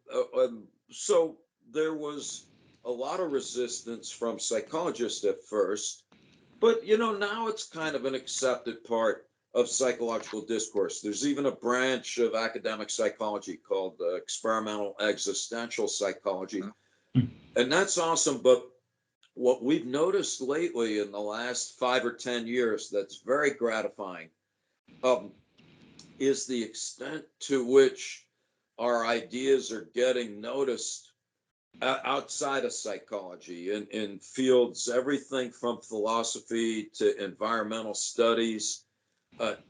so there was a lot of resistance from psychologists at first, but you know, now it's kind of an accepted part of psychological discourse. There's even a branch of academic psychology called experimental existential psychology, and that's awesome. But what we've noticed lately in the last 5 or 10 years that's very gratifying is the extent to which our ideas are getting noticed outside of psychology in fields, everything from philosophy to environmental studies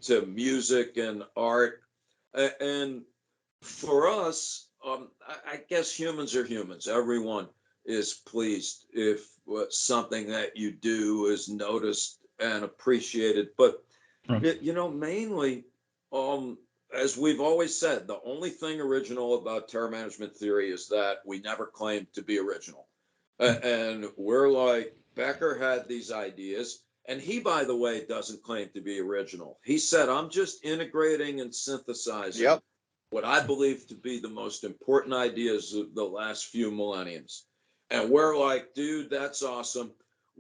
to music and art. And for us, I guess humans are humans. Everyone is pleased if something that you do is noticed and appreciated. But, you know, mainly, as we've always said, the only thing original about terror management theory is that we never claimed to be original. And we're like, Becker had these ideas, and he, by the way, doesn't claim to be original. He said, I'm just integrating and synthesizing what I believe to be the most important ideas of the last few millenniums. And we're like, dude, that's awesome.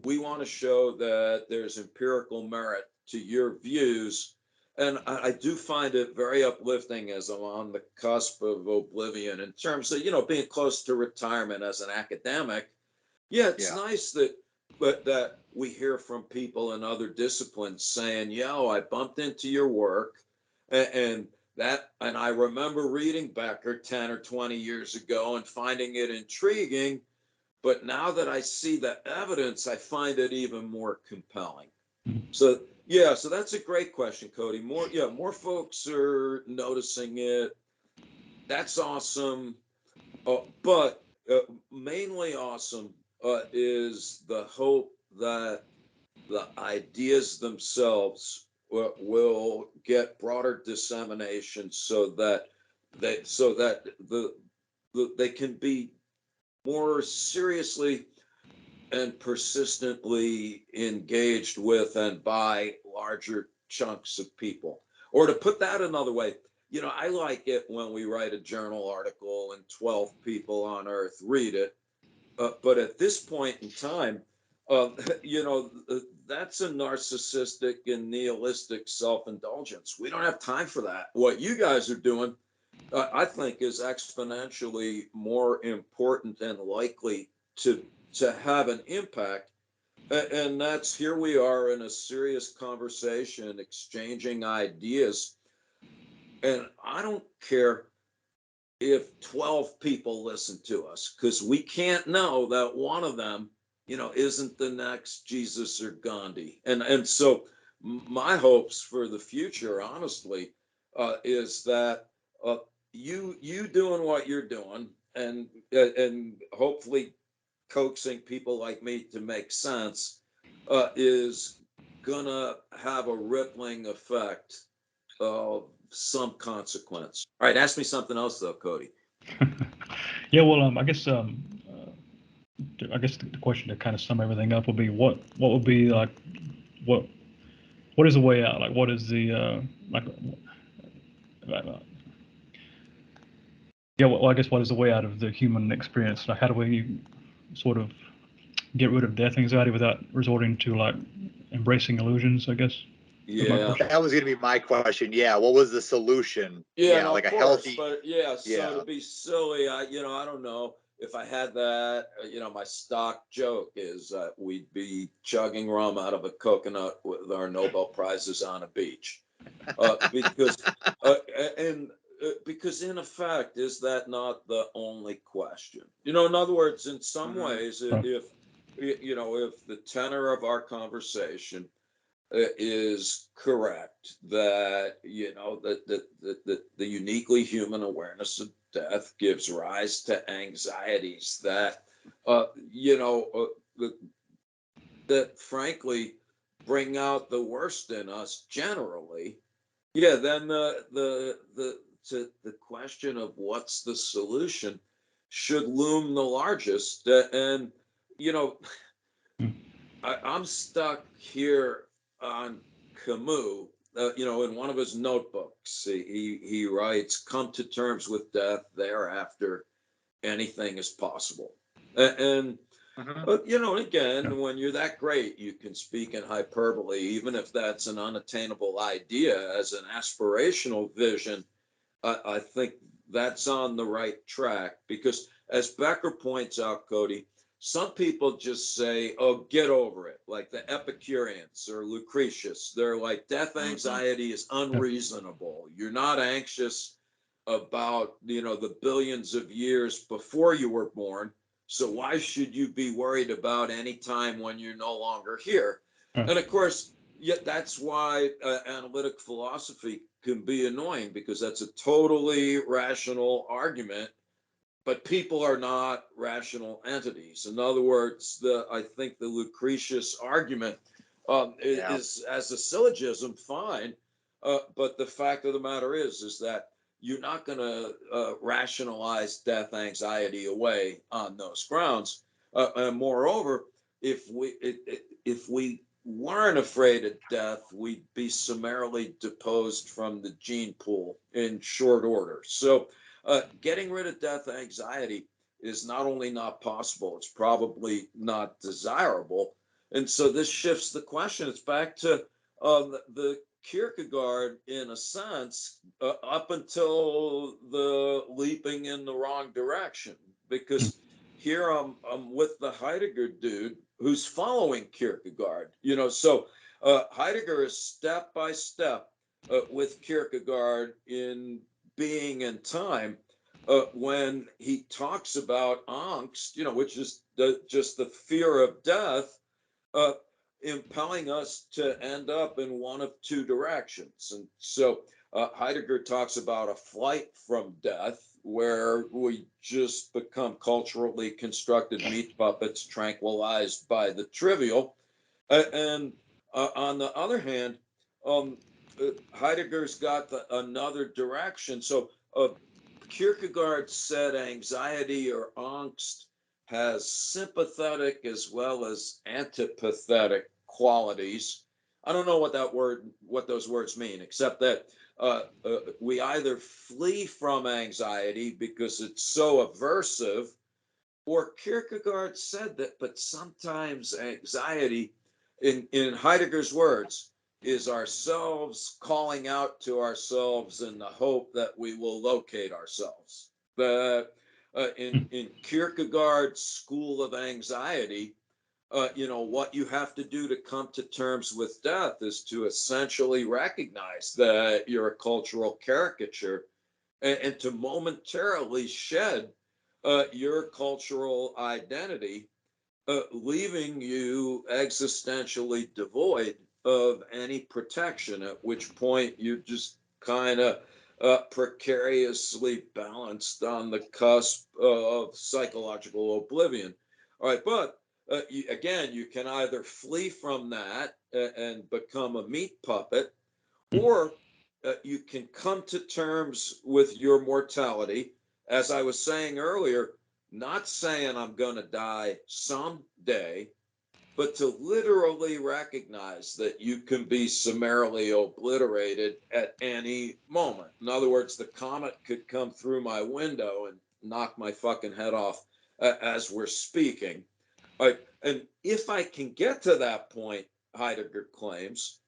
We want to show that there's empirical merit to your views. And I do find it very uplifting as I'm on the cusp of oblivion in terms of, you know, being close to retirement as an academic. Yeah, it's nice that, but that we hear from people in other disciplines saying, yo, I bumped into your work and I remember reading Becker 10 or 20 years ago and finding it intriguing. But now that I see the evidence, I find it even more compelling. So yeah, so that's a great question, Cody. More folks are noticing it. That's awesome. But mainly awesome is the hope that the ideas themselves will get broader dissemination so that they can be more seriously and persistently engaged with and by larger chunks of people. Or to put that another way, you know, I like it when we write a journal article and 12 people on Earth read it. But at this point in time, you know, that's a narcissistic and nihilistic self-indulgence. We don't have time for that. What you guys are doing, I think, is exponentially more important and likely to have an impact. And that's, here we are in a serious conversation, exchanging ideas. And I don't care if 12 people listen to us, because we can't know that one of them, you know, isn't the next Jesus or Gandhi. And so my hopes for the future, honestly, is that you doing what you're doing, and hopefully coaxing people like me to make sense, is gonna have a rippling effect of some consequence. All right, ask me something else though, Cody. Yeah, well, I guess the question to kind of sum everything up would be what would be like what what is the way out? Like, what is the uh, yeah? Well, I guess what is the way out of the human experience? Like, how do we sort of get rid of death anxiety without resorting to like embracing illusions? I guess. Yeah. That was going to be my question. Yeah. What was the solution? Yeah, no, Like of a course, healthy. but yeah. So to Yeah. be silly, I don't know if I had that. My stock joke is that we'd be chugging rum out of a coconut with our Nobel prizes on a beach, because uh, and because in effect, is that not the only question? In other words, in some ways, Right. if the tenor of our conversation is correct, that the uniquely human awareness of death gives rise to anxieties that that frankly bring out the worst in us generally. Yeah, then the question of what's the solution should loom the largest. And you know Mm. I'm stuck here on Camus. In one of his notebooks, he writes, "Come to terms with death. Thereafter, anything is possible." And again, when you're that great, you can speak in hyperbole, even if that's an unattainable idea as an aspirational vision. I think that's on the right track, because, as Becker points out, Cody, some people just say, "Oh, get over it," like the Epicureans or Lucretius. They're like, death anxiety is unreasonable. You're not anxious about, the billions of years before you were born. So why should you be worried about any time when you're no longer here? And of course, yet that's why analytic philosophy can be annoying, because that's a totally rational argument, but people are not rational entities. In other words, I think the Lucretius argument is, as a syllogism, fine, but the fact of the matter is that you're not going to rationalize death anxiety away on those grounds. And moreover, if we weren't afraid of death, we'd be summarily deposed from the gene pool in short order. So getting rid of death anxiety is not only not possible, it's probably not desirable. And so this shifts the question. It's back to the Kierkegaard, in a sense, up until the leaping in the wrong direction. Because here I'm with the Heidegger dude who's following Kierkegaard. So Heidegger is step by step with Kierkegaard in Being and Time, when he talks about angst, which is just the fear of death, uh, impelling us to end up in one of two directions. And so Heidegger talks about a flight from death, where we just become culturally constructed meat puppets tranquilized by the trivial. And on the other hand, Heidegger's got another direction. So Kierkegaard said anxiety or angst has sympathetic as well as antipathetic qualities. I don't know what those words mean, except that we either flee from anxiety because it's so aversive, Or Kierkegaard said that, but sometimes anxiety, in Heidegger's words, is ourselves calling out to ourselves in the hope that we will locate ourselves. That in Kierkegaard's school of anxiety, what you have to do to come to terms with death is to essentially recognize that you're a cultural caricature, and to momentarily shed your cultural identity, leaving you existentially devoid of any protection, at which point you just kind of precariously balanced on the cusp of psychological oblivion. All right, but again, you can either flee from that and become a meat puppet, or you can come to terms with your mortality. As I was saying earlier, not saying I'm going to die someday, but to literally recognize that you can be summarily obliterated at any moment. In other words, the comet could come through my window and knock my fucking head off as we're speaking. And if I can get to that point, Heidegger claims,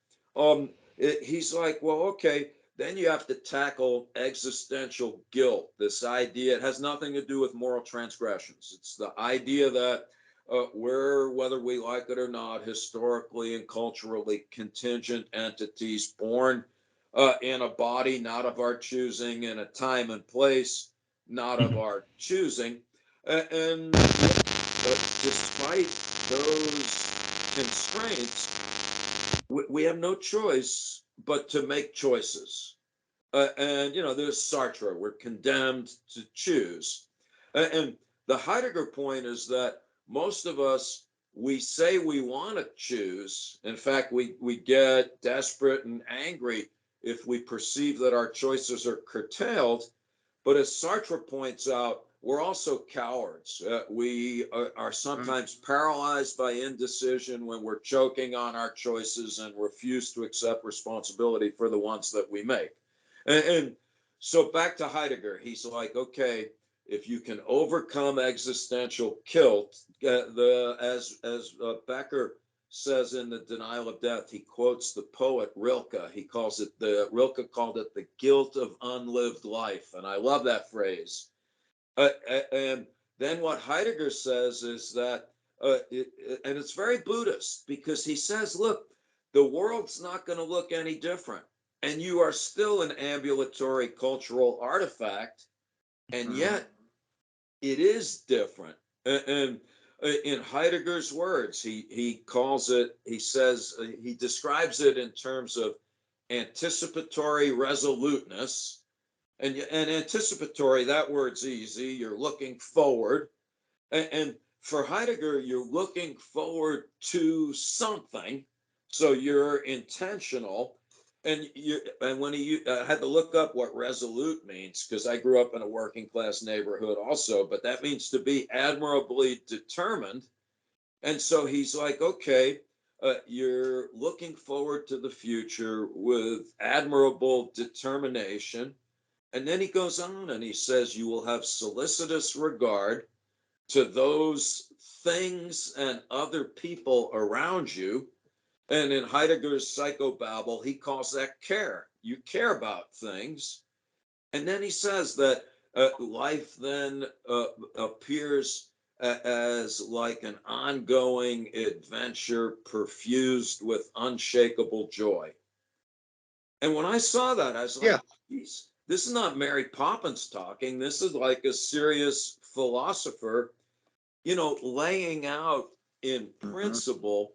he's like, well, okay, then you have to tackle existential guilt. This idea, it has nothing to do with moral transgressions. It's the idea that we're, whether we like it or not, historically and culturally contingent entities born in a body not of our choosing, in a time and place not of our choosing. And despite those constraints, we have no choice but to make choices. And, there's Sartre, we're condemned to choose. And the Heidegger point is that most of us, we say we want to choose. In fact, we get desperate and angry if we perceive that our choices are curtailed. But as Sartre points out, we're also cowards. We are sometimes paralyzed by indecision when we're choking on our choices and refuse to accept responsibility for the ones that we make. And so back to Heidegger, he's like, okay, if you can overcome existential guilt, as Becker says in The Denial of Death, he quotes the poet Rilke. Rilke called it the guilt of unlived life. And I love that phrase. And then what Heidegger says is that, and it's very Buddhist, because he says, look, the world's not going to look any different. And you are still an ambulatory cultural artifact. And yet it is different. And in Heidegger's words, he describes it in terms of anticipatory resoluteness. And anticipatory, that word's easy. You're looking forward. And for Heidegger, you're looking forward to something. So you're intentional. And when he had to look up what resolute means, because I grew up in a working class neighborhood also, but that means to be admirably determined. And so he's like, okay, you're looking forward to the future with admirable determination. And then he goes on and he says, you will have solicitous regard to those things and other people around you. And in Heidegger's psychobabble, he calls that care. You care about things. And then he says that life then appears as like an ongoing adventure perfused with unshakable joy. And when I saw that, I was like, geez, this is not Mary Poppins talking. This is like a serious philosopher, laying out in principle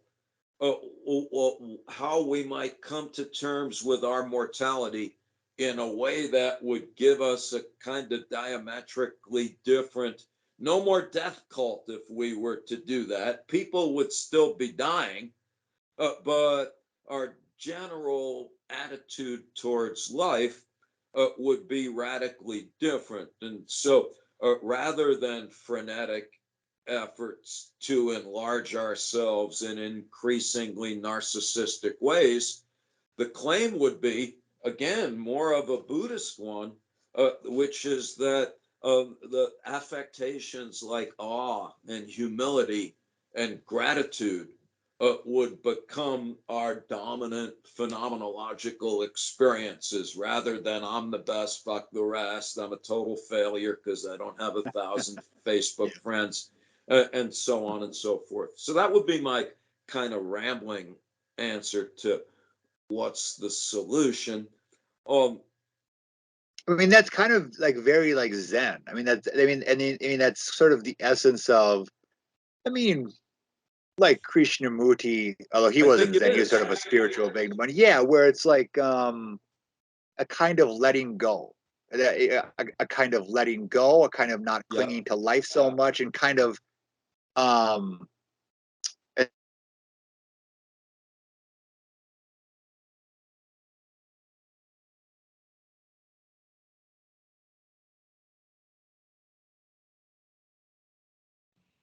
how we might come to terms with our mortality in a way that would give us a kind of diametrically different, no more death cult if we were to do that. People would still be dying, but our general attitude towards life would be radically different. And so rather than frenetic efforts to enlarge ourselves in increasingly narcissistic ways, the claim would be, again, more of a Buddhist one, which is that the affectations like awe and humility and gratitude would become our dominant phenomenological experiences, rather than I'm the best, fuck the rest, I'm a total failure because I don't have 1,000 Facebook friends, and so on and so forth. So that would be my kind of rambling answer to what's the solution. I mean, that's kind of like very like Zen. I mean, that's sort of the essence of, I mean, like Krishnamurti, although he wasn't Zen, he was sort of a spiritual being, but yeah, where it's like a kind of letting go, a kind of letting go, a kind of not clinging to life so much, and kind of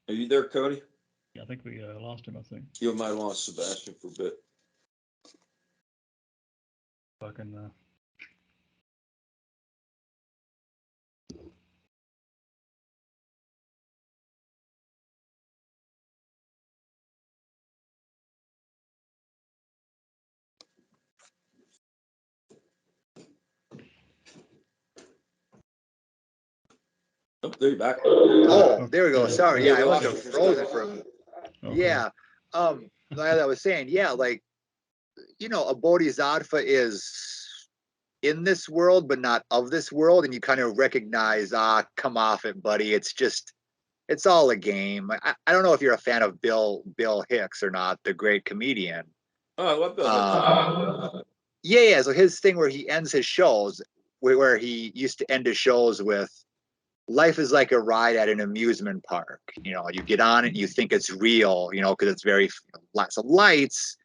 Are you there, Cody? Yeah, I think we lost him, I think. You might have lost Sebastian for a bit. Fucking. Oh, there you're back. Oh, there we go. Sorry. Yeah, I must have frozen for a minute. Okay. Yeah. Like I was saying, yeah, like, you know, a bodhisattva is in this world, but not of this world. And you kind of recognize, come off it, buddy. It's just, it's all a game. I don't know if you're a fan of Bill Hicks or not, the great comedian. Oh, I love Bill Hicks. Yeah. So his thing where he ends his shows, where he used to end his shows with, life is like a ride at an amusement park. You know, you get on it and you think it's real, you know, because it's very lots of lights.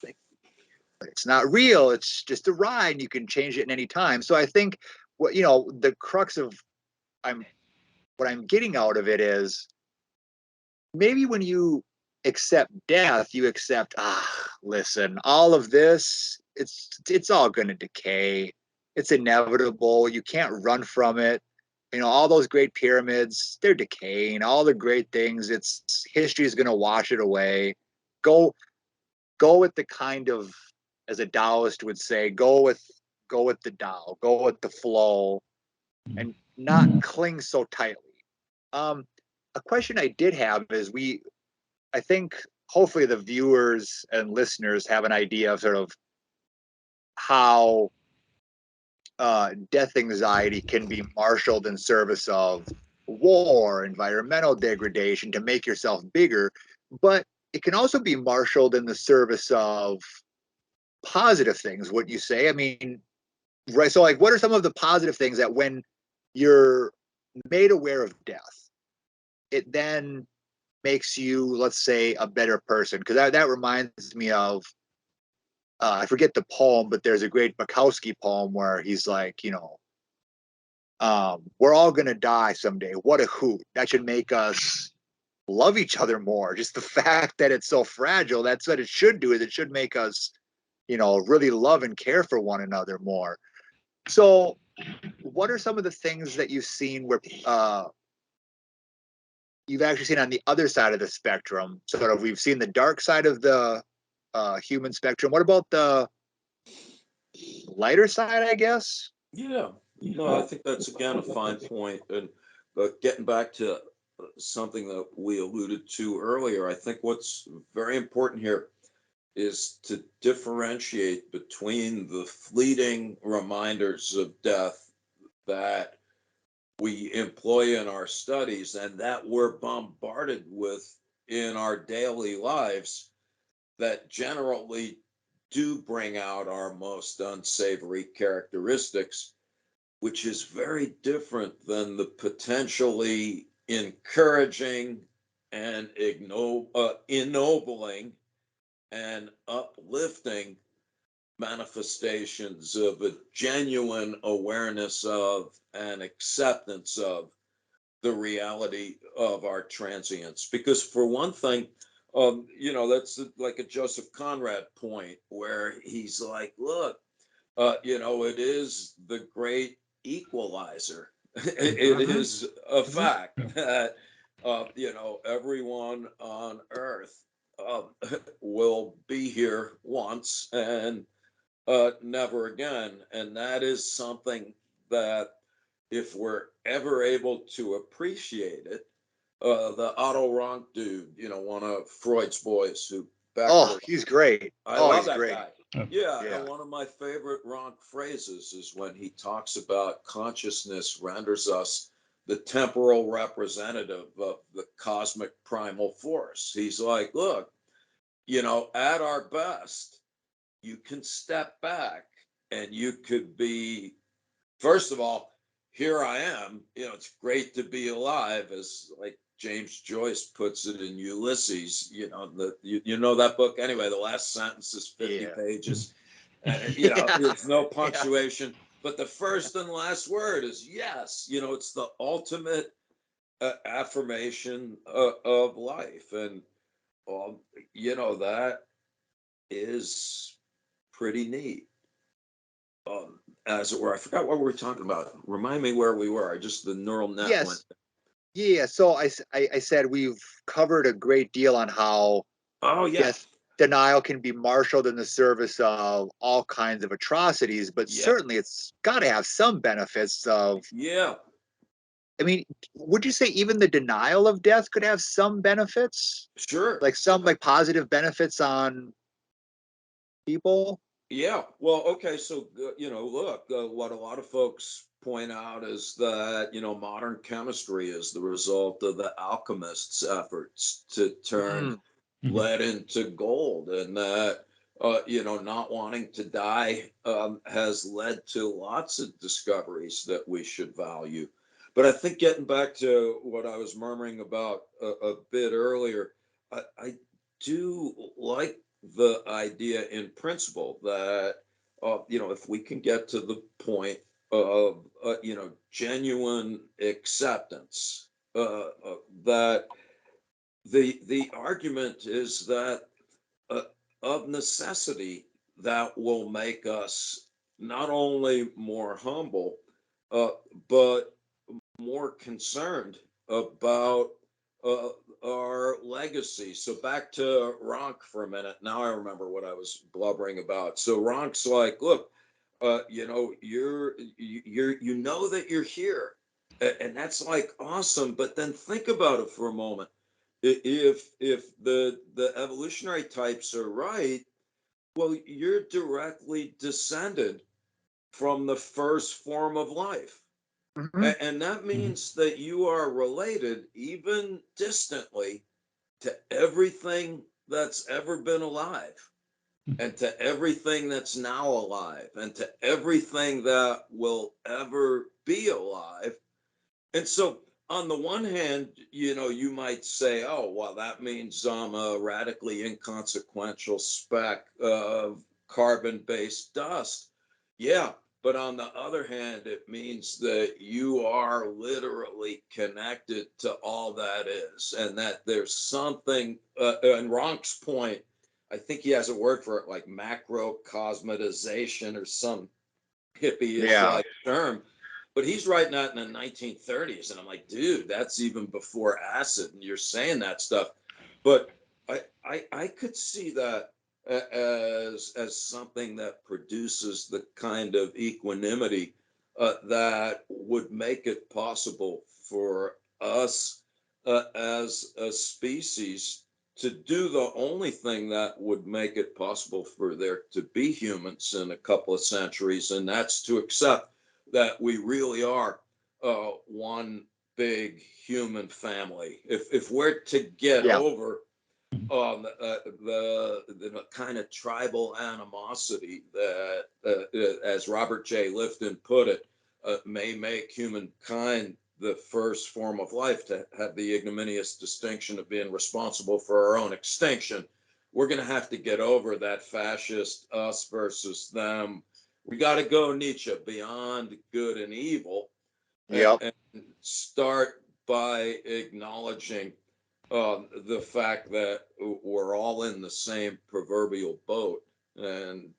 But it's not real. It's just a ride, and you can change it at any time. So I think what, you know, the crux of what I'm getting out of it is, maybe when you accept death, you accept, listen, all of this, it's all going to decay. It's inevitable. You can't run from it. You know, all those great pyramids, they're decaying. All the great things, it's history is going to wash it away. Go with the kind of, as a Taoist would say, go with the Tao, go with the flow, and not cling so tightly. A question I did have is, I think hopefully the viewers and listeners have an idea of sort of how death anxiety can be marshaled in service of war, environmental degradation, to make yourself bigger, but it can also be marshaled in the service of positive things. What you say, I mean, right? So, like, what are some of the positive things that when you're made aware of death, it then makes you, let's say, a better person? Because that reminds me of, I forget the poem, but there's a great Bukowski poem where he's like, you know, we're all going to die someday. What a hoot. That should make us love each other more. Just the fact that it's so fragile, that's what it should do, is it should make us, you know, really love and care for one another more. So what are some of the things that you've seen where you've actually seen on the other side of the spectrum? Sort of, we've seen the dark side of the human spectrum. What about the lighter side, I guess? Yeah, no, I think that's again a fine point. And getting back to something that we alluded to earlier, I think what's very important here is to differentiate between the fleeting reminders of death that we employ in our studies and that we're bombarded with in our daily lives, that generally do bring out our most unsavory characteristics, which is very different than the potentially encouraging and ennobling and uplifting manifestations of a genuine awareness of and acceptance of the reality of our transience. Because for one thing, you know, that's like a Joseph Conrad point where he's like, look, you know, it is the great equalizer. it is a fact that, everyone on Earth will be here once and never again. And that is something that, if we're ever able to appreciate it, the Otto Rank dude, one of Freud's boys, who he's great. I love that great. guy. Yeah, and one of my favorite Rank phrases is when he talks about consciousness renders us the temporal representative of the cosmic primal force. He's like, look, at our best, you can step back and you could be, first of all, here I am. It's great to be alive, as like James Joyce puts it in Ulysses. You know that book anyway. The last sentence is 50 pages, and there's no punctuation. But the first and last word is yes. It's the ultimate affirmation of life, and that is pretty neat. As it were, I forgot what we were talking about. Remind me where we were. Just the neural net went. Yeah. So I said we've covered a great deal on how, yes, denial can be marshaled in the service of all kinds of atrocities, but certainly it's got to have some benefits of. Yeah. I mean, would you say even the denial of death could have some benefits? Sure. Like some positive benefits on people? Yeah. Well, okay. So, look, what a lot of folks point out is that, modern chemistry is the result of the alchemists' efforts to turn lead into gold, and that, not wanting to die has led to lots of discoveries that we should value. But I think, getting back to what I was murmuring about a bit earlier, I do like the idea in principle that, if we can get to the point of, genuine acceptance, that the argument is that, of necessity, that will make us not only more humble, but more concerned about our legacy. So back to Ronk for a minute. Now I remember what I was blubbering about. So Ronk's like, look, you're that you're here, and that's like awesome. But then think about it for a moment. If the evolutionary types are right, well, you're directly descended from the first form of life. And that means that you are related, even distantly, to everything that's ever been alive, and to everything that's now alive, and to everything that will ever be alive. And so, on the one hand, you might say, oh, well, that means I'm a radically inconsequential speck of carbon-based dust. Yeah. But on the other hand, it means that you are literally connected to all that is, and that there's something, and Ronk's point, I think he has a word for it, like macrocosmetization or some hippie-ish like term. But he's writing that in the 1930s, and I'm like, dude, that's even before acid, and you're saying that stuff. But I could see that as something that produces the kind of equanimity that would make it possible for us as a species to do the only thing that would make it possible for there to be humans in a couple of centuries, and that's to accept that we really are one big human family. If we're to get over the kind of tribal animosity that, as Robert J. Lifton put it, may make humankind the first form of life to have the ignominious distinction of being responsible for our own extinction, we're going to have to get over that fascist us versus them. We got to go, Nietzsche, beyond good and evil, and start by acknowledging the fact that we're all in the same proverbial boat, and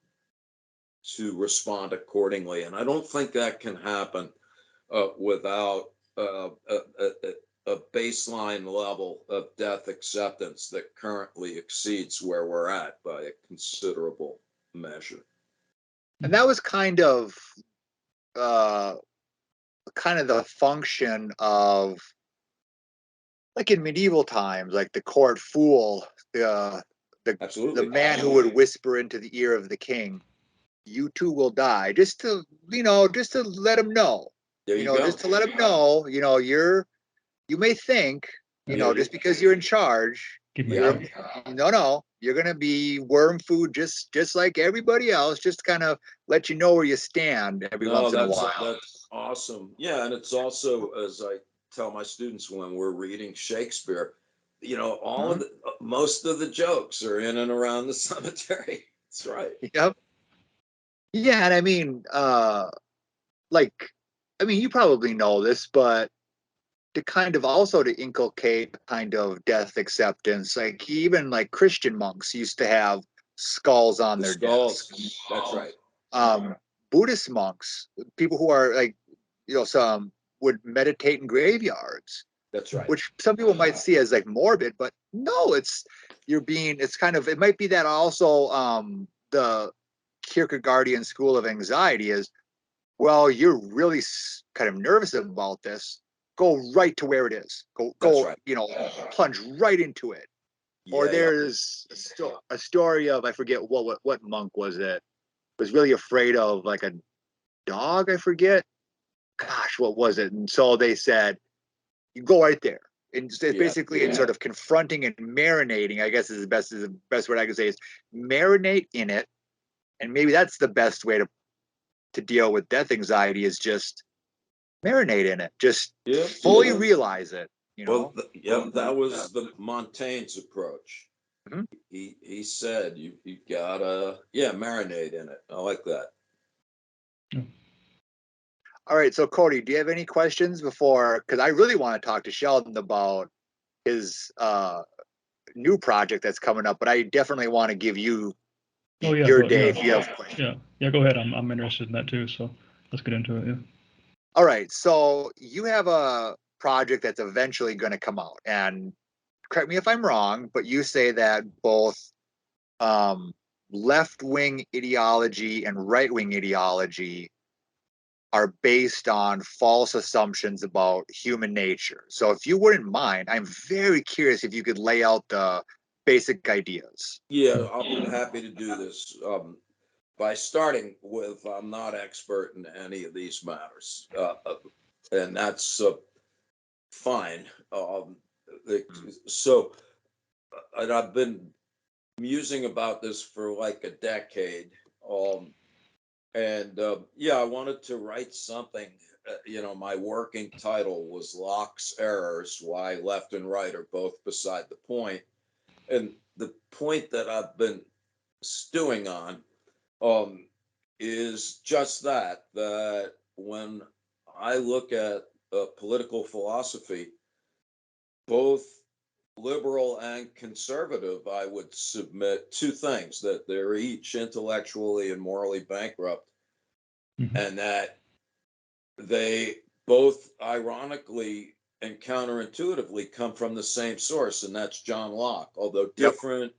to respond accordingly. And I don't think that can happen without a baseline level of death acceptance that currently exceeds where we're at by a considerable measure. And that was kind of the function of, like in medieval times, like the court fool, the man who would whisper into the ear of the king, "You too will die," just to let him know. Just to let him know, you may think, just because you're in charge, you're gonna be worm food just like everybody else, just kind of let you know where you stand every once in a while. That's awesome. Yeah, and it's also, as I tell my students when we're reading Shakespeare, all of most of the jokes are in and around the cemetery. That's right. Yep. Yeah, and I mean, you probably know this, but to kind of also to inculcate kind of death acceptance, like even like Christian monks used to have skulls on their desks. That's right. Buddhist monks, people who are like, some would meditate in graveyards. That's right. Which some people might see as like morbid, but no, it might be that also the Kierkegaardian school of anxiety is, well, you're really kind of nervous about this. Go right to where it is. Go, right. Plunge right into it. Yeah, or there's a story of, I forget what monk was it, was really afraid of like a dog. I forget. Gosh, what was it? And so they said, you go right there. And basically it's sort of confronting and marinating, I guess is the best word I can say, is marinate in it. And maybe that's the best way to deal with death anxiety, is just marinate in it. Just fully realize it. Well, that was the Montaigne's approach. Mm-hmm. He said you gotta marinate in it. I like that. All right, so Cody, do you have any questions before? Because I really want to talk to Sheldon about his new project that's coming up, but I definitely want to give you your day if you have questions. Yeah, go ahead. I'm interested in that too, so let's get into it. Yeah. All right, so you have a project that's eventually going to come out, and correct me if I'm wrong, but you say that both left-wing ideology and right-wing ideology are based on false assumptions about human nature. So if you wouldn't mind, I'm very curious if you could lay out the basic ideas. Yeah, I'll be happy to do this. By starting with, I'm not expert in any of these matters, and that's fine. So, and I've been musing about this for like a decade. I wanted to write something. My working title was Locke's Errors, Why Left and Right Are Both Beside the Point. And the point that I've been stewing on is just that when I look at political philosophy, both liberal and conservative, I would submit two things: that they're each intellectually and morally bankrupt, and that they both ironically and counterintuitively come from the same source, and that's John Locke, although different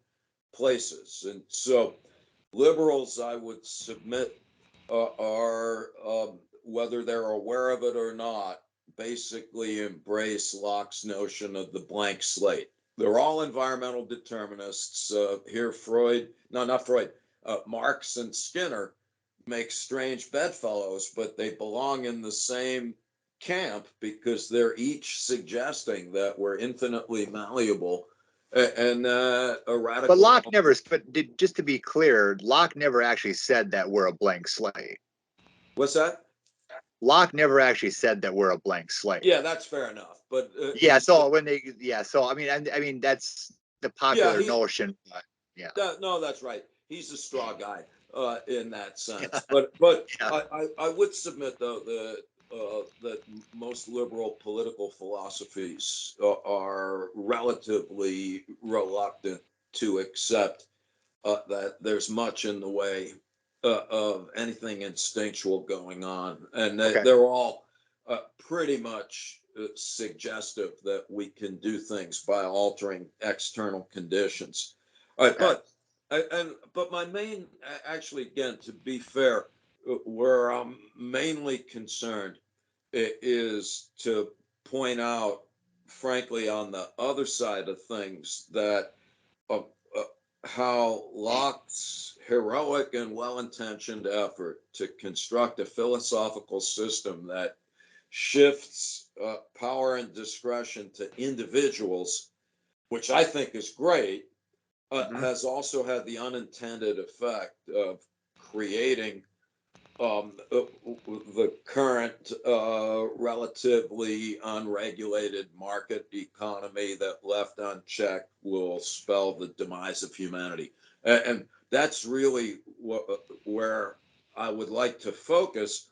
places. And so liberals, I would submit, are whether they're aware of it or not, basically embrace Locke's notion of the blank slate. They're all environmental determinists. Marx and Skinner make strange bedfellows, but they belong in the same camp because they're each suggesting that we're infinitely malleable and a radical. But Locke never. But just to be clear, Locke never actually said that we're a blank slate. What's that? Locke never actually said that we're a blank slate. Yeah, that's fair enough. But So I mean that's the popular notion. But yeah. No, that's right. He's a straw guy in that sense. But I would submit though that most liberal political philosophies are relatively reluctant to accept that there's much in the way of anything instinctual going on, and they're all pretty much suggestive that we can do things by altering external conditions. Okay. But my main, actually, again, to be fair, where I'm mainly concerned is to point out, frankly, on the other side of things, that uh, uh, how Locke's heroic and well-intentioned effort to construct a philosophical system that shifts power and discretion to individuals, which I think is great, has also had the unintended effect of creating the current relatively unregulated market economy that, left unchecked, will spell the demise of humanity. And that's really where I would like to focus,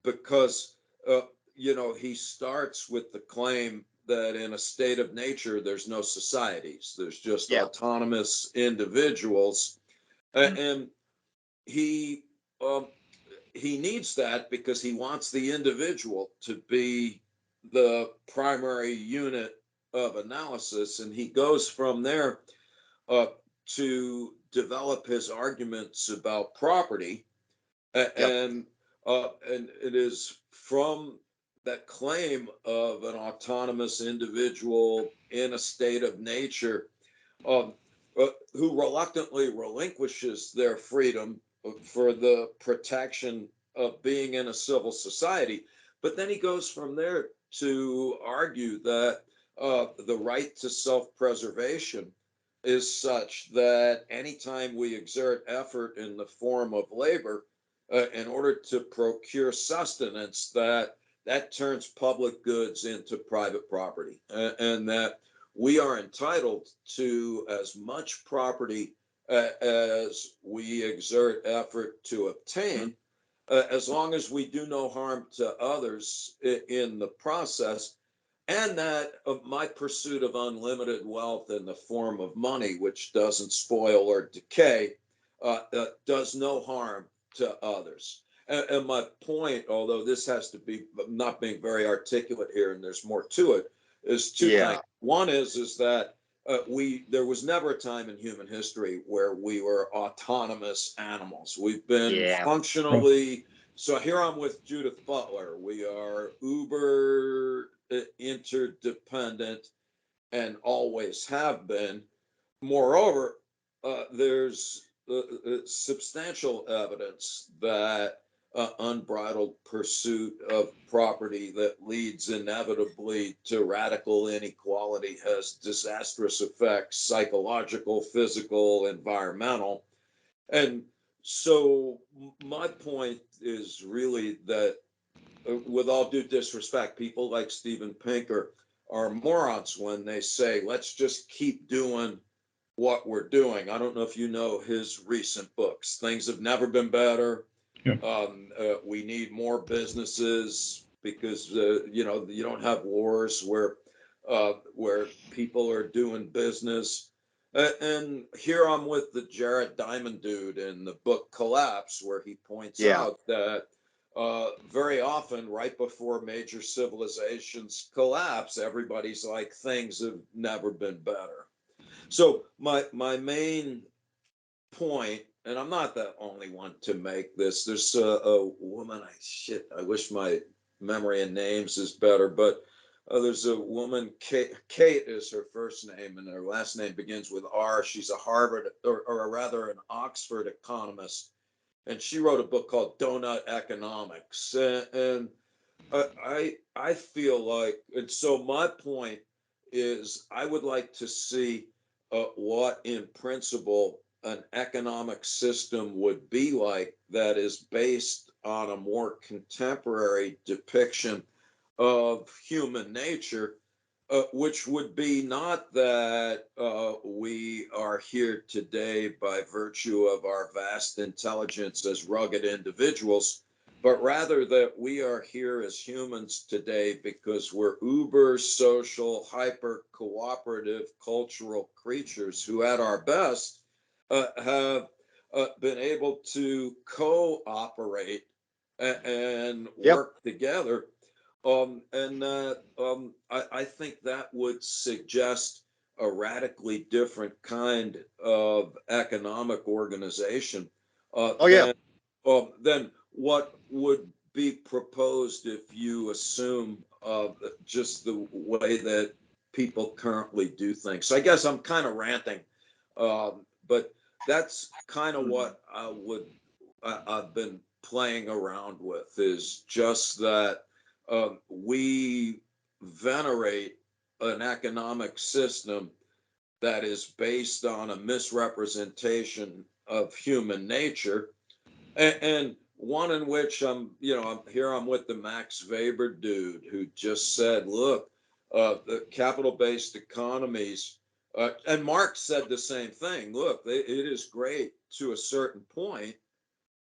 because, he starts with the claim that in a state of nature, there's no societies, there's just autonomous individuals. And he needs that because he wants the individual to be the primary unit of analysis, and he goes from there to develop his arguments about property, and it is from that claim of an autonomous individual in a state of nature, who reluctantly relinquishes their freedom for the protection of being in a civil society. But then he goes from there to argue that the right to self-preservation is such that anytime we exert effort in the form of labor in order to procure sustenance, that turns public goods into private property, and that we are entitled to as much property as we exert effort to obtain, as long as we do no harm to others in the process, and that my pursuit of unlimited wealth in the form of money, which doesn't spoil or decay, does no harm to others. And my point, although this has to be not being very articulate here, and there's more to it, is two things. One is that there was never a time in human history where we were autonomous animals. We've been functionally. So here I'm with Judith Butler. We are uber interdependent and always have been. Moreover, there's substantial evidence that unbridled pursuit of property that leads inevitably to radical inequality has disastrous effects, psychological, physical, environmental. And so my point is really that, with all due disrespect, people like Steven Pinker are morons when they say, let's just keep doing what we're doing. I don't know if you know his recent books. Things have never been better. Yeah. We need more businesses because you don't have wars where people are doing business. And here I'm with the Jared Diamond dude in the book Collapse, where he points out that very often, right before major civilizations collapse, everybody's like, things have never been better. So my main point, and I'm not the only one to make this. There's a woman. I wish my memory and names is better, but there's a woman. Kate is her first name, and her last name begins with R. She's a Harvard, or rather, an Oxford economist, and she wrote a book called Donut Economics. And I feel like, and so my point is, I would like to see what, in principle, an economic system would be like that is based on a more contemporary depiction of human nature, which would be not that we are here today by virtue of our vast intelligence as rugged individuals, but rather that we are here as humans today because we're uber social, hyper cooperative cultural creatures who, at our best, have been able to cooperate and Yep. work together. I think that would suggest a radically different kind of economic organization Yeah. than what would be proposed if you assume just the way that people currently do things. So I guess I'm kind of ranting, but that's kind of what I've been playing around with, is just that we venerate an economic system that is based on a misrepresentation of human nature, and one in which I'm with the Max Weber dude who just said, look, the capital-based economies, and Marx said the same thing. Look, it is great to a certain point,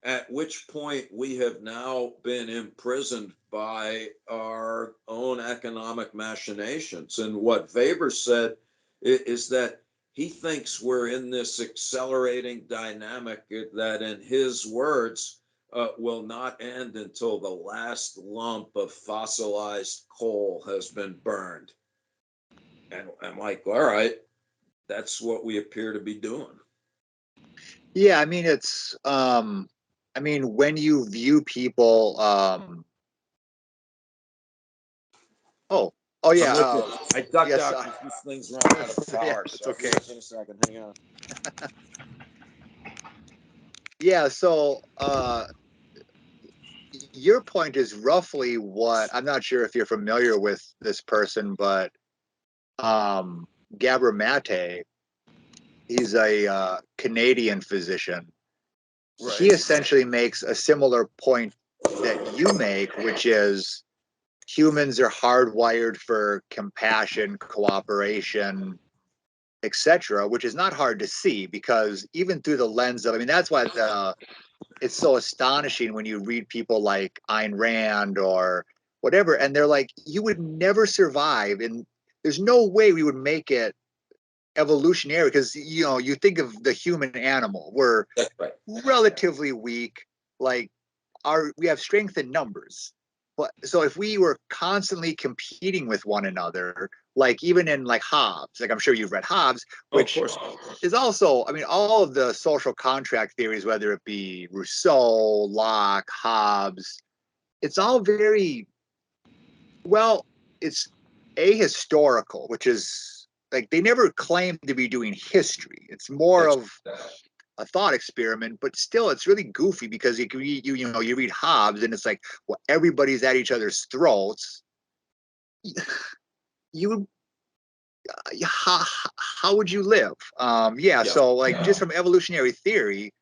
at which point we have now been imprisoned by our own economic machinations. And what Weber said is that he thinks we're in this accelerating dynamic that, in his words, will not end until the last lump of fossilized coal has been burned. And I'm like, all right, that's what we appear to be doing. Yeah, I mean, it's when you view people oh yeah, I ducked yes, out because this thing's running out of power. yeah, it's so okay. I'll be back in a second. Hang on. Yeah, so your point is roughly what, I'm not sure if you're familiar with this person, but Gabor Mate, he's a Canadian physician. Right. He essentially makes a similar point that you make, which is humans are hardwired for compassion, cooperation, etc., which is not hard to see, because even through the lens of, that's why it's so astonishing when you read people like Ayn Rand or whatever, and they're like, you would never survive, and there's no way we would make it evolutionary, because you think of the human animal, we're right. relatively weak, like we have strength in numbers. But so if we were constantly competing with one another, like even in like Hobbes, like I'm sure you've read Hobbes, which is also, all of the social contract theories, whether it be Rousseau, Locke, Hobbes, it's all very, well, it's ahistorical, which is like they never claim to be doing history. It's more of a thought experiment, but still it's really goofy, because you read Hobbes and it's like, well, everybody's at each other's throats. You how would you live? So like just from evolutionary theory,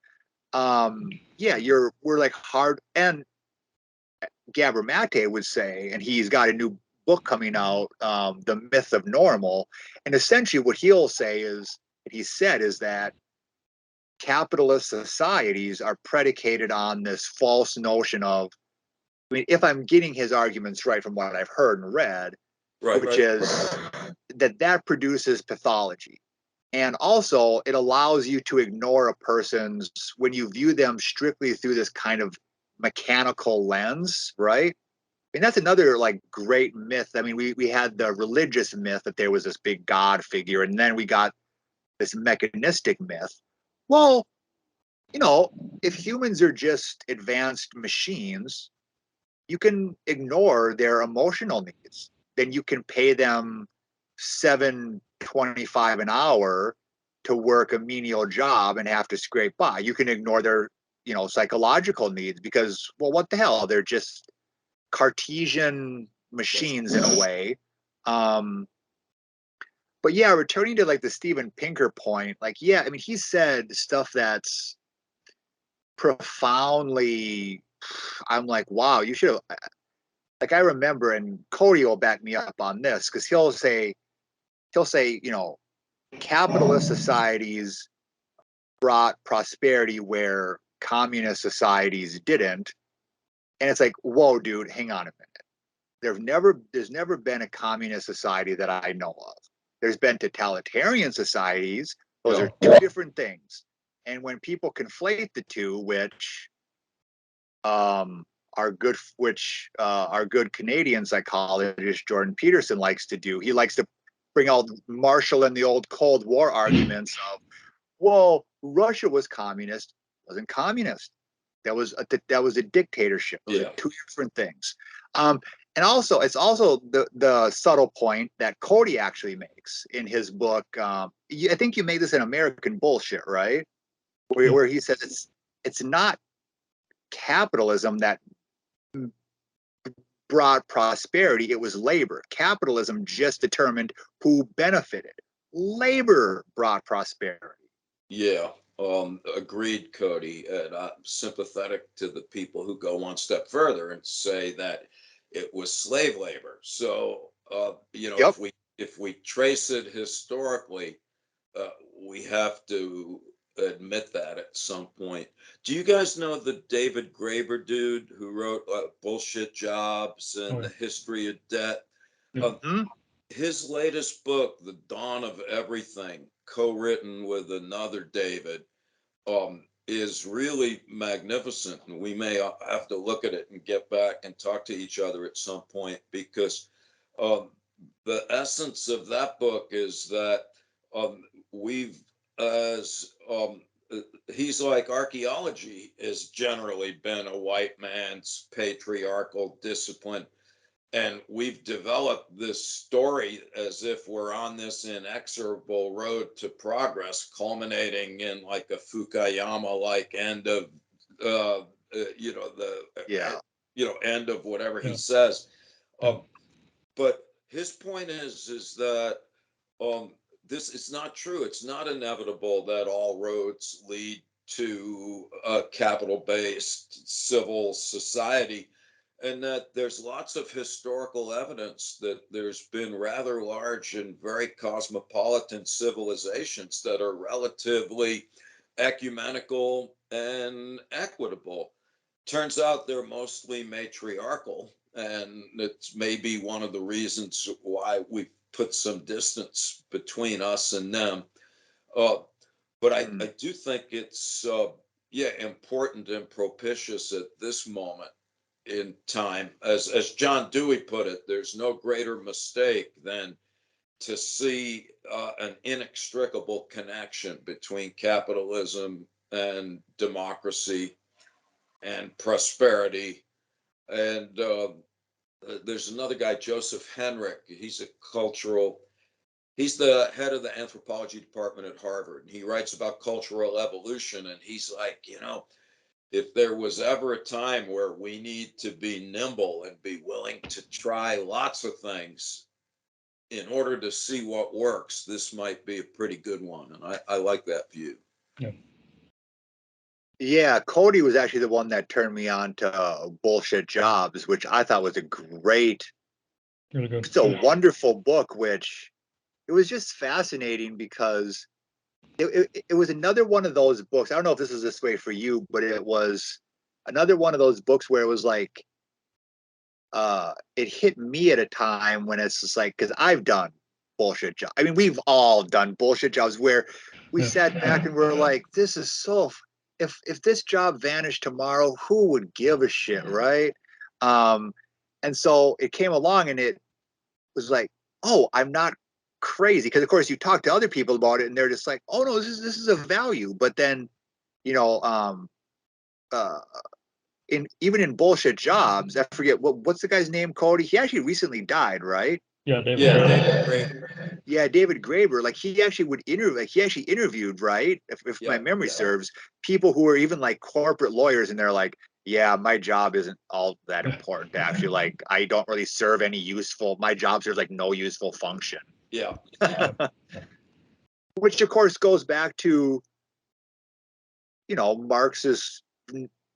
we're like hard. And Gabor Mate would say, and he's got a new book coming out, The Myth of Normal, and essentially what he'll say is, what he said is that capitalist societies are predicated on this false notion of, if I'm getting his arguments right from what I've heard and read, which is that produces pathology. And also, it allows you to ignore a person's, when you view them strictly through this kind of mechanical lens, right? That's another like great myth. We had the religious myth that there was this big God figure, and then we got this mechanistic myth. Well, if humans are just advanced machines, you can ignore their emotional needs. Then you can pay them $7.25 an hour to work a menial job and have to scrape by. You can ignore their, psychological needs, because, well, what the hell? They're just Cartesian machines in a way. But yeah, returning to like the Steven Pinker point, like, yeah, he said stuff that's profoundly, I'm like, wow, you should have, like, I remember, and Cody will back me up on this, because he'll say, capitalist societies brought prosperity where communist societies didn't. And it's like, whoa, dude, hang on a minute. There's never been a communist society that I know of. There's been totalitarian societies. Those are two different things. And when people conflate the two, which are our good Canadian psychologist Jordan Peterson likes to do. He likes to bring out Marshall and the old Cold War arguments of, well, Russia was communist, wasn't communist. That was a dictatorship. Those are two different things. And also, it's also the subtle point that Cody actually makes in his book. I think you made this in American Bullshit, right? Where he says it's not capitalism that brought prosperity, it was labor. Capitalism just determined who benefited. Labor brought prosperity. Yeah, agreed, Cody. And I'm sympathetic to the people who go one step further and say that it was slave labor. So, Yep. if we trace it historically, we have to admit that at some point. Do you guys know the David Graeber dude who wrote Bullshit Jobs and The History of Debt? His latest book, The Dawn of Everything, co-written with another David, is really magnificent. And we may have to look at it and get back and talk to each other at some point, because the essence of that book is that he's like, archaeology has generally been a white man's patriarchal discipline. And we've developed this story as if we're on this inexorable road to progress, culminating in like a Fukuyama-like end of, end of whatever he says. But his point is that this is not true. It's not inevitable that all roads lead to a capital-based civil society, and that there's lots of historical evidence that there's been rather large and very cosmopolitan civilizations that are relatively ecumenical and equitable. Turns out they're mostly matriarchal, and it's maybe one of the reasons why we put some distance between us and them. But I do think it's important and propitious at this moment in time. As John Dewey put it, there's no greater mistake than to see an inextricable connection between capitalism and democracy and prosperity. And there's another guy, Joseph Henrich. He's the head of the anthropology department at Harvard. And he writes about cultural evolution. And he's like, if there was ever a time where we need to be nimble and be willing to try lots of things in order to see what works, this might be a pretty good one. And I like that view. Yeah, Cody was actually the one that turned me on to Bullshit Jobs, which I thought was really good. It's a wonderful book, which it was just fascinating because it was another one of those books. I don't know if this is this way for you, but it was another one of those books where it was like, it hit me at a time when it's just like, because I've done bullshit jobs. I mean, we've all done bullshit jobs where we sat back and we're like, this is so, if this job vanished tomorrow, who would give a shit, right? And so it came along and it was like, oh, I'm not crazy. Because of course you talk to other people about it and they're just like, oh no, this is a value. But then, even in Bullshit Jobs, I forget what's the guy's name, Cody? He actually recently died, right? Yeah, David. David Graeber. Yeah, David Graeber. Like he actually interviewed, right? If my memory serves, people who were even like corporate lawyers, and they're like, yeah, my job isn't all that important. Actually, like I don't really serve any my job serves like no useful function. Yeah. Which of course goes back to, Marx's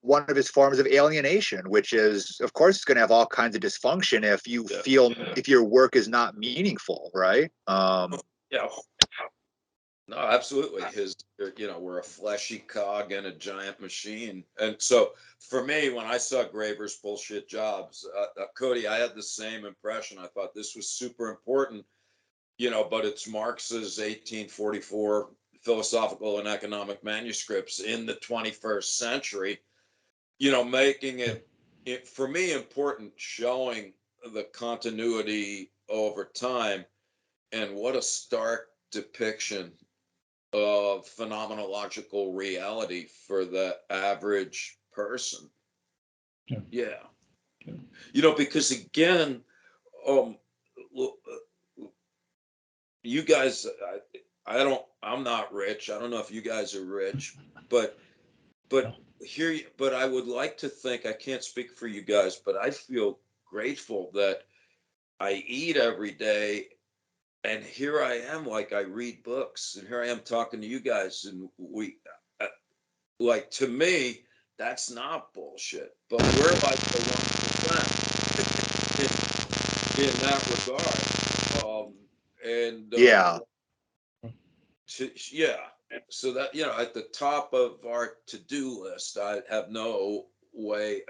one of his forms of alienation, which is, of course, it's going to have all kinds of dysfunction if you feel if your work is not meaningful, right? Yeah. No, absolutely. We're a fleshy cog in a giant machine. And so for me, when I saw Graeber's Bullshit Jobs, Cody, I had the same impression. I thought this was super important, but it's Marx's 1844 philosophical and economic manuscripts in the 21st century, making it for me, important showing the continuity over time, and what a stark depiction of phenomenological reality for the average person. Yeah. Yeah. Yeah. Because again, you guys, I'm not rich. I don't know if you guys are rich, but Yeah. but I would like to think, I can't speak for you guys, but I feel grateful that I eat every day, and here I am, like I read books, and here I am talking to you guys, and uh, like, to me, that's not bullshit, but we're like the 1% in that regard. And Yeah. yeah, so that, at the top of our to-do list, I have no way,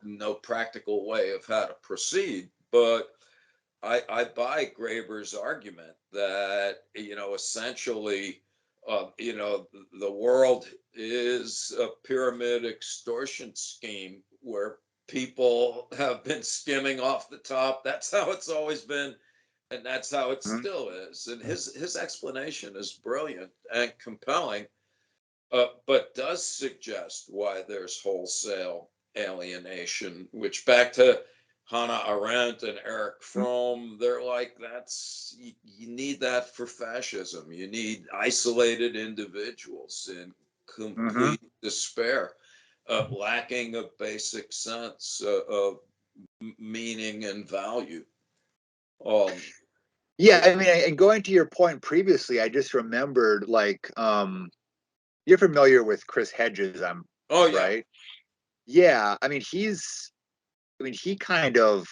no practical way of how to proceed, but I buy Graeber's argument that, essentially, the world is a pyramid extortion scheme where people have been skimming off the top. That's how it's always been, and that's how it Mhm. still is. And his explanation is brilliant and compelling, but does suggest why there's wholesale alienation, which, back to Hannah Arendt and Eric Fromm, they're like, you need that for fascism. You need isolated individuals in Mhm. complete despair, lacking a basic sense of meaning and value. Yeah, I mean, and going to your point previously, I just remembered, like, you're familiar with Chris Hedges, I'm Oh yeah. right? Yeah, I mean, he kind of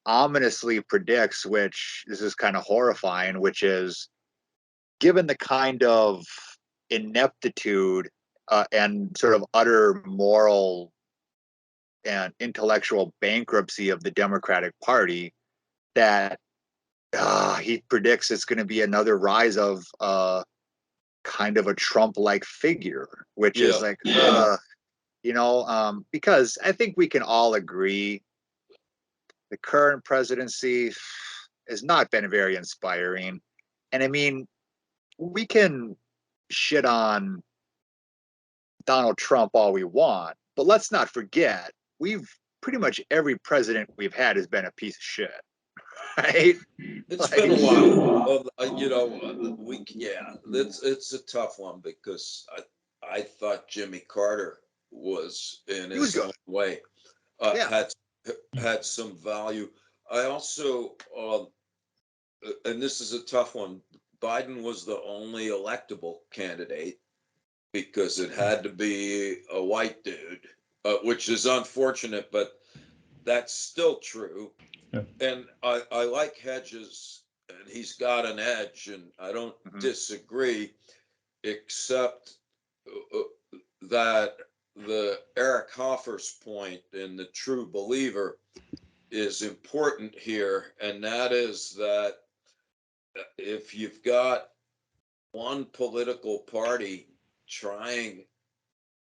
ominously predicts, which this is kind of horrifying, which is, given the kind of ineptitude and sort of utter moral and intellectual bankruptcy of the Democratic Party, that he predicts it's going to be another rise of kind of a Trump-like figure, which Yeah. is like, because I think we can all agree the current presidency has not been very inspiring. And I mean, we can shit on Donald Trump all we want, but let's not forget, we've pretty much every president we've had has been a piece of shit, right? It's Like, been a while. It's a tough one, because I thought Jimmy Carter was, in he was his good. own way, Yeah. had some value. I also, and this is a tough one, Biden was the only electable candidate, because it had to be a white dude, which is unfortunate, but that's still true. Yeah. And I like Hedges, and he's got an edge, and I don't Mhm. disagree, except that the Eric Hoffer's point in The True Believer is important here, and that is that if you've got one political party trying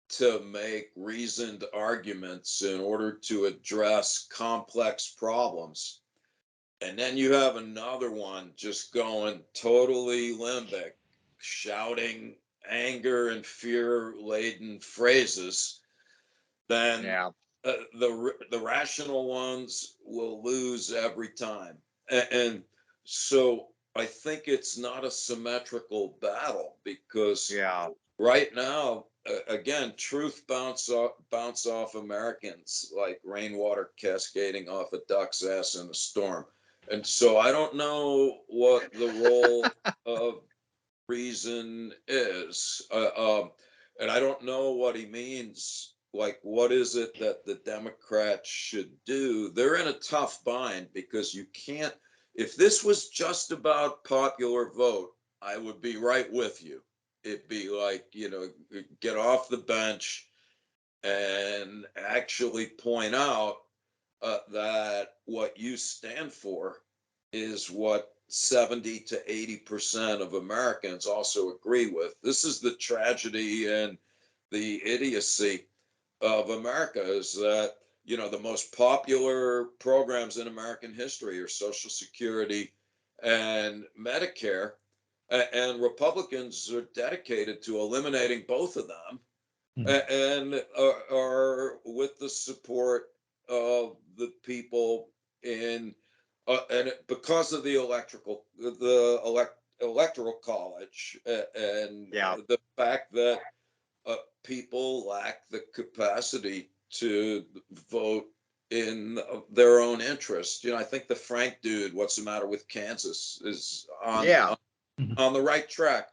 to make reasoned arguments in order to address complex problems, and then you have another one just going totally limbic, shouting anger and fear laden phrases, then Yeah. the rational ones will lose every time. And so I think it's not a symmetrical battle, because Yeah. right now, again, truth bounce off Americans like rainwater cascading off a duck's ass in a storm. And so I don't know what the role of reason is. And I don't know what he means. Like, what is it that the Democrats should do? They're in a tough bind, because you can't, if this was just about popular vote, I would be right with you. It'd be like, get off the bench and actually point out that what you stand for is what 70 to 80% of Americans also agree with. This is the tragedy and the idiocy of America, is that the most popular programs in American history are Social Security and Medicare, and Republicans are dedicated to eliminating both of them, and are with the support of the people in, and because of the electoral college, and the fact that people lack the capacity to vote in their own interest. I think the Frank dude, what's the matter with Kansas, is on the right track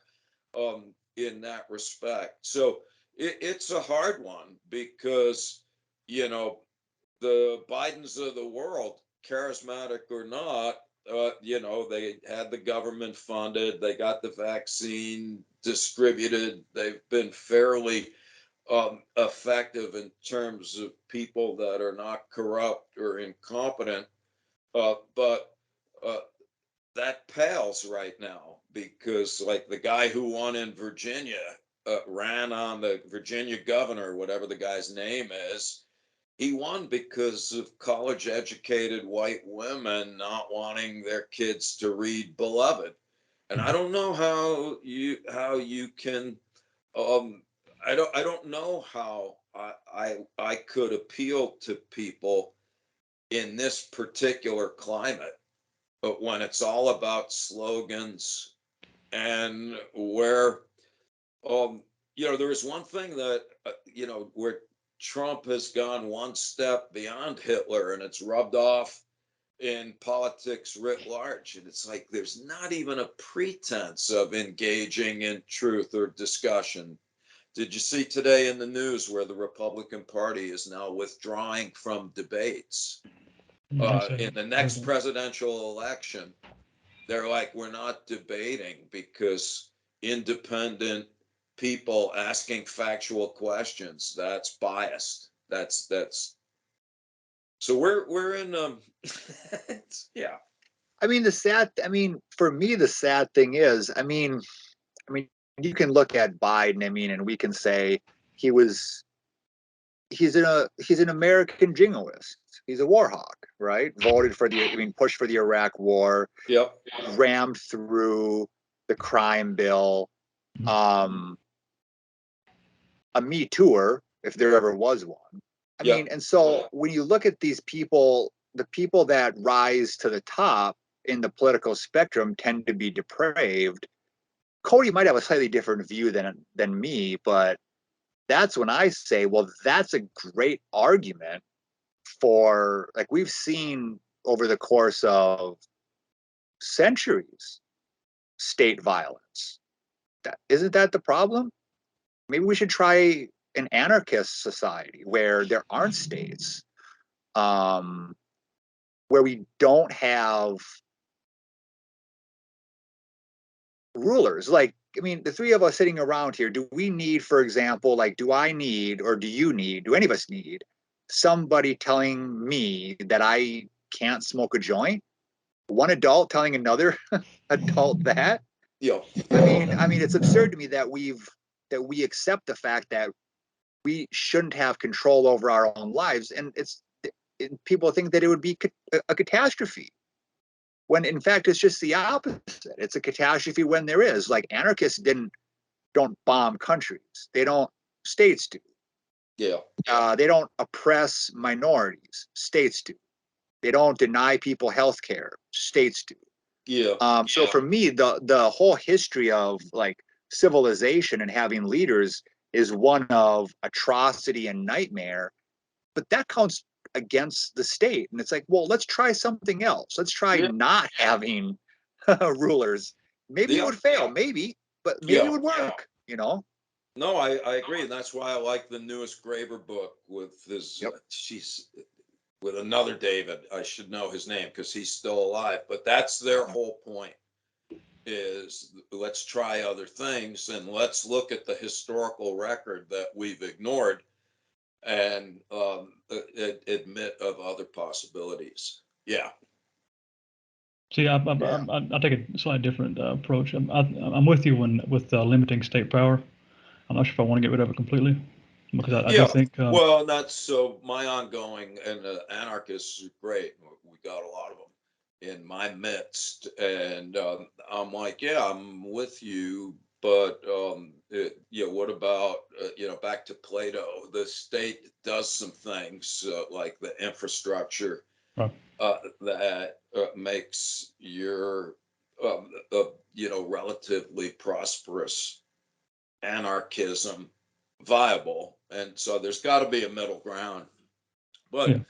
in that respect. So it's a hard one because, the Bidens of the world, charismatic or not, they had the government funded, they got the vaccine distributed, they've been fairly effective in terms of people that are not corrupt or incompetent, but that pales right now because, like, the guy who won in Virginia ran on the Virginia governor, whatever the guy's name is. He won because of college-educated white women not wanting their kids to read Beloved, and I don't know how you can. I don't know how I could appeal to people in this particular climate, but when it's all about slogans and where there is one thing that where Trump has gone one step beyond Hitler, and it's rubbed off in politics writ large, and it's like there's not even a pretense of engaging in truth or discussion. Did you see today in the news where the Republican Party is now withdrawing from debates in the next presidential election? They're like, we're not debating because independent people asking factual questions, that's biased. That's so we're in yeah. For me, the sad thing is, you can look at Biden, and we can say he's an American jingoist. He's a war hawk, right? Voted for pushed for the Iraq war. Yep. Rammed through the crime bill. A Me Tooer, if there ever was one. And so when you look at these people, the people that rise to the top in the political spectrum tend to be depraved. Cody might have a slightly different view than me, but that's when I say, well, that's a great argument for, like, we've seen over the course of centuries, state violence. Isn't that the problem? Maybe we should try an anarchist society where there aren't states, where we don't have rulers. Like, the three of us sitting around here, do we need, for example, like, do I need, or do you need, do any of us need somebody telling me that I can't smoke a joint? One adult telling another adult that? Yeah. It's absurd to me that we accept the fact that we shouldn't have control over our own lives, and people think that it would be a catastrophe, when in fact it's just the opposite. It's a catastrophe when there is. Like, anarchists don't bomb countries. They don't. States do. Yeah. They don't oppress minorities. States do. They don't deny people health care. States do. Yeah. So for me, the whole history of, like, civilization and having leaders is one of atrocity and nightmare, but that counts against the state. And it's like, well, let's try something else. Let's try not having rulers. Maybe it would fail, but maybe it would work, No, I agree. And that's why I like the newest Graeber book with this, with another David. I should know his name because he's still alive, but that's their whole point, is let's try other things and let's look at the historical record that we've ignored and admit of other possibilities. Yeah. See, I take a slightly different approach. I'm with you with limiting state power. I'm not sure if I want to get rid of it completely, Because I do think. Well, that's so my ongoing, and anarchists are great. We got a lot of them in my midst, and I'm like, yeah, I'm with you, but what about back to Plato? The state does some things like the infrastructure that makes your relatively prosperous anarchism viable, and so there's got to be a middle ground. But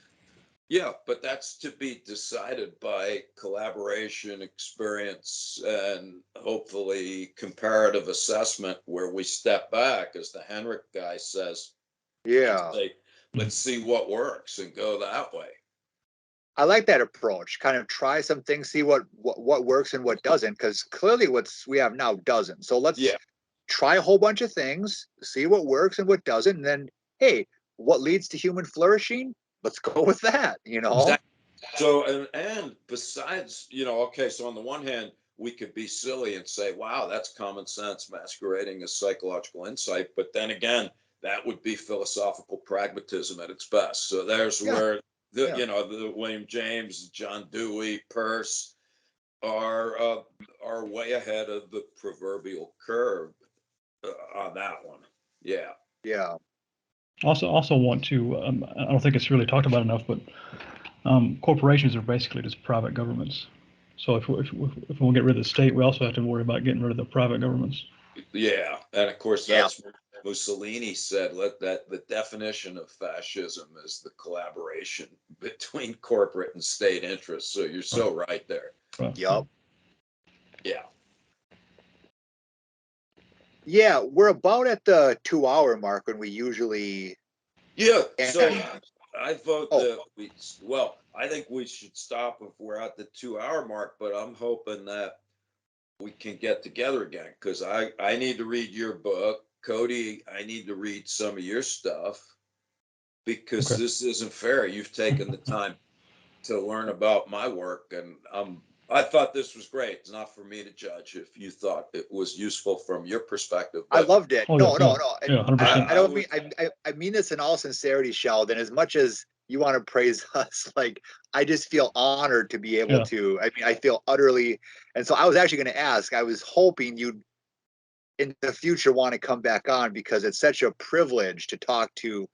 but that's to be decided by collaboration, experience, and hopefully comparative assessment, where we step back, as the Henrik guy says, and say, let's see what works and go that way. I like that approach. Kind of try some things, see what works and what doesn't, because clearly what's we have now doesn't. So let's try a whole bunch of things, see what works and what doesn't, and then, hey, what leads to human flourishing? Let's go with that, Exactly. So, and besides, okay, so on the one hand, we could be silly and say, wow, that's common sense masquerading as psychological insight. But then again, that would be philosophical pragmatism at its best. So there's where the William James, John Dewey, Peirce are way ahead of the proverbial curve on that one. Yeah. Yeah. Also want to, I don't think it's really talked about enough, but corporations are basically just private governments. So if we get rid of the state, we also have to worry about getting rid of the private governments. Yeah, and of course that's what Mussolini said. That the definition of fascism is the collaboration between corporate and state interests. So you're so right there. Yep. Yeah. Yeah, we're about at the 2-hour mark when we usually. Yeah. So I vote that I think we should stop if we're at the 2-hour mark, but I'm hoping that we can get together again, because I need to read your book. Cody, I need to read some of your stuff, because this isn't fair. You've taken the time to learn about my work, and I thought this was great. It's not for me to judge if you thought it was useful from your perspective. I loved it. No. Yeah, 100%. I don't mean. I mean this in all sincerity, Sheldon. As much as you want to praise us, like, I just feel honored to be able to. I mean, I feel utterly. And so I was actually going to ask. I was hoping you'd in the future want to come back on, because it's such a privilege to talk to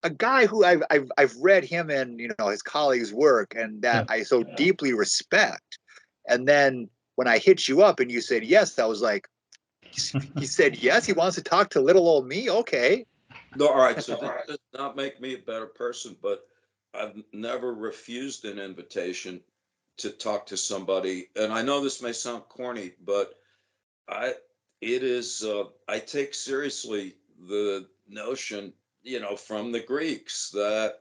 a guy who I've read him and his colleagues' work, and that I so deeply respect. And then when I hit you up and you said yes, I was like, he said yes, he wants to talk to little old me. Okay. No, all right. So that does not make me a better person, but I've never refused an invitation to talk to somebody. And I know this may sound corny, but I take seriously the notion, from the Greeks that,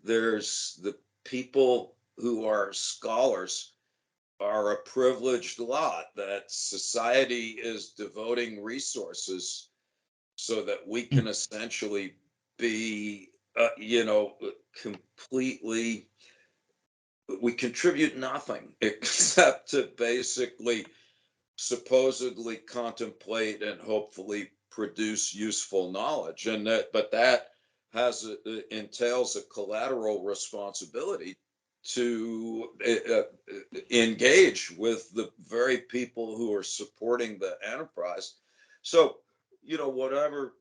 there's the people who are scholars are a privileged lot, that society is devoting resources so that we can essentially be, completely, we contribute nothing except to basically supposedly contemplate and hopefully produce useful knowledge, and that entails a collateral responsibility to engage with the very people who are supporting the enterprise. So whatever.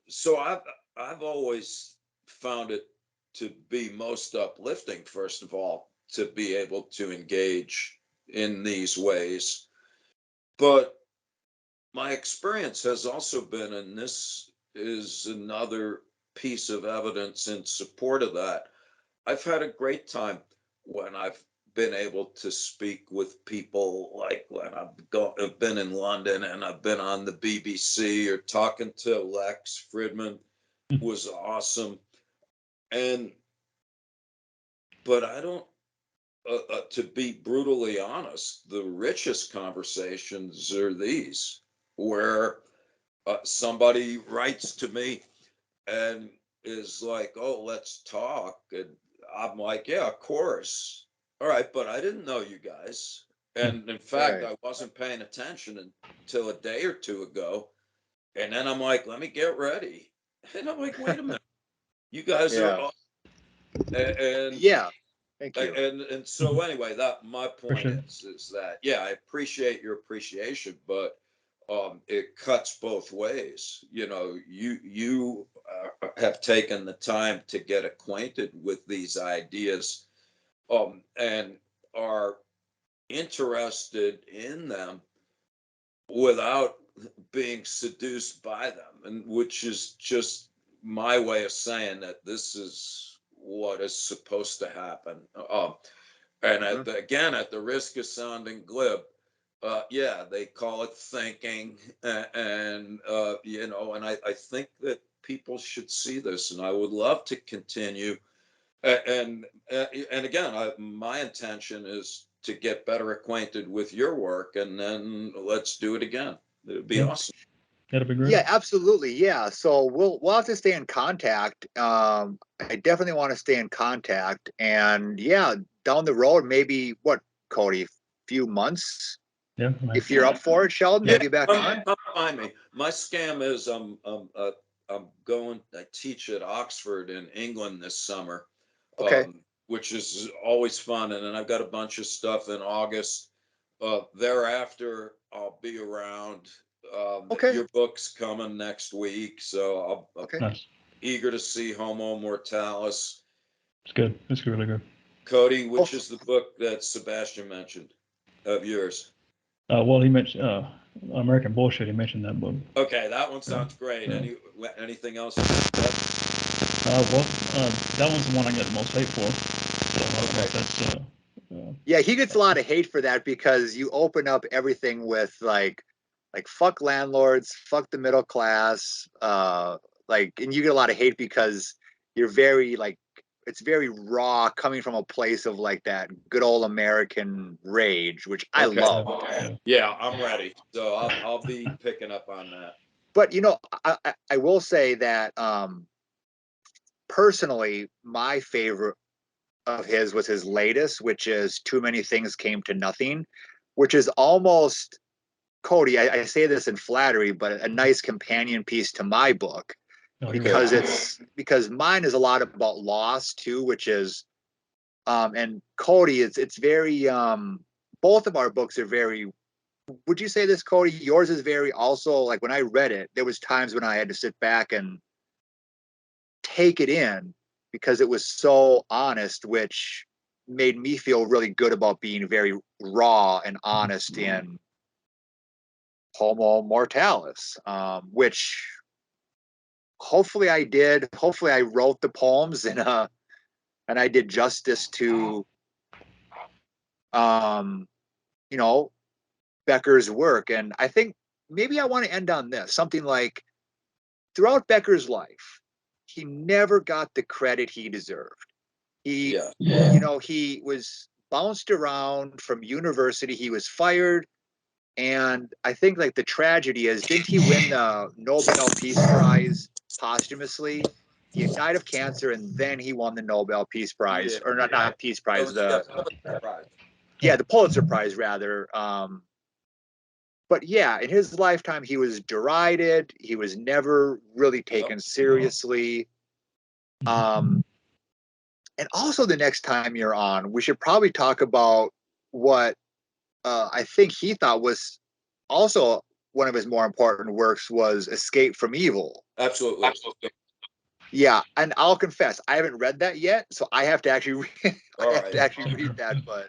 So I've always found it to be most uplifting, first of all, to be able to engage in these ways. But my experience has also been, and this is another piece of evidence in support of that, I've had a great time when I've been able to speak with people, like when I've been in London and I've been on the BBC, or talking to Lex Fridman was awesome. But I don't, to be brutally honest, the richest conversations are these, where somebody writes to me and is like, oh, let's talk. And I'm like, yeah, of course. All right, but I didn't know you guys. And in fact, I wasn't paying attention until a day or two ago. And then I'm like, let me get ready. And I'm like, wait a minute, you guys are awesome. And yeah, thank you. And so anyway, that my point Appreciate is that, yeah, I appreciate your appreciation, but it cuts both ways. You know, you have taken the time to get acquainted with these ideas, and are interested in them without being seduced by them, and which is just my way of saying that this is what is supposed to happen. And again, at the risk of sounding glib, yeah, they call it thinking, and you know, and I think that people should see this, and I would love to continue. And again, my intention is to get better acquainted with your work, and then let's do it again. It'd be awesome. That'd be great. Yeah, absolutely. Yeah. So we'll have to stay in contact. I definitely want to stay in contact. And yeah, down the road, maybe what, Cody, few months? Yeah. If you're up for it, Sheldon, Yeah, maybe back on. come find me. My scam is I'm going. I teach at Oxford in England this summer, Okay. which is always fun. And then I've got a bunch of stuff in August. Thereafter, I'll be around. Okay. Your book's coming next week, so I'll Okay. Nice. eager to see Homo Mortalis. It's good. It's really good. Cody, which is the book that Sebastian mentioned of yours? Well, he mentioned American Bullshit. He mentioned that book. Okay, that one sounds great. Yeah. Anything else? Well, that one's the one I get the most hate for. So Okay. That's yeah, he gets a lot of hate for that because you open up everything with like fuck landlords, fuck the middle class, and you get a lot of hate because you're very it's very raw, coming from a place of like that good old American rage, which I love. Yeah, I'm ready. So I'll be picking up on that. But you know, I will say that personally, my favorite of his was his latest, which is Too Many Things Came to Nothing, which is almost, Cody, I say this in flattery, but a nice companion piece to my book, because mine is a lot about loss too, which is and Cody, it's very both of our books are very, would you say this, Cody? Yours is very also, like when I read it, there was times when I had to sit back and take it in because it was so honest, which made me feel really good about being very raw and honest in Homo Mortalis, which hopefully I did. Hopefully I wrote the poems and I did justice to you know, Becker's work. And I think maybe I want to end on this, something like, throughout Becker's life, he never got the credit he deserved. He he was bounced around from university. He was fired. And I think like the tragedy is, didn't he win the Nobel Peace Prize posthumously? He died of cancer, and then he won the Nobel Peace Prize, or not Peace Prize, the Pulitzer Prize rather. But yeah, in his lifetime, he was derided. He was never really taken seriously. And also, the next time you're on, we should probably talk about what I think he thought was also one of his more important works, was Escape from Evil. Absolutely. Yeah, and I'll confess, I haven't read that yet, so I have to actually read, read that. But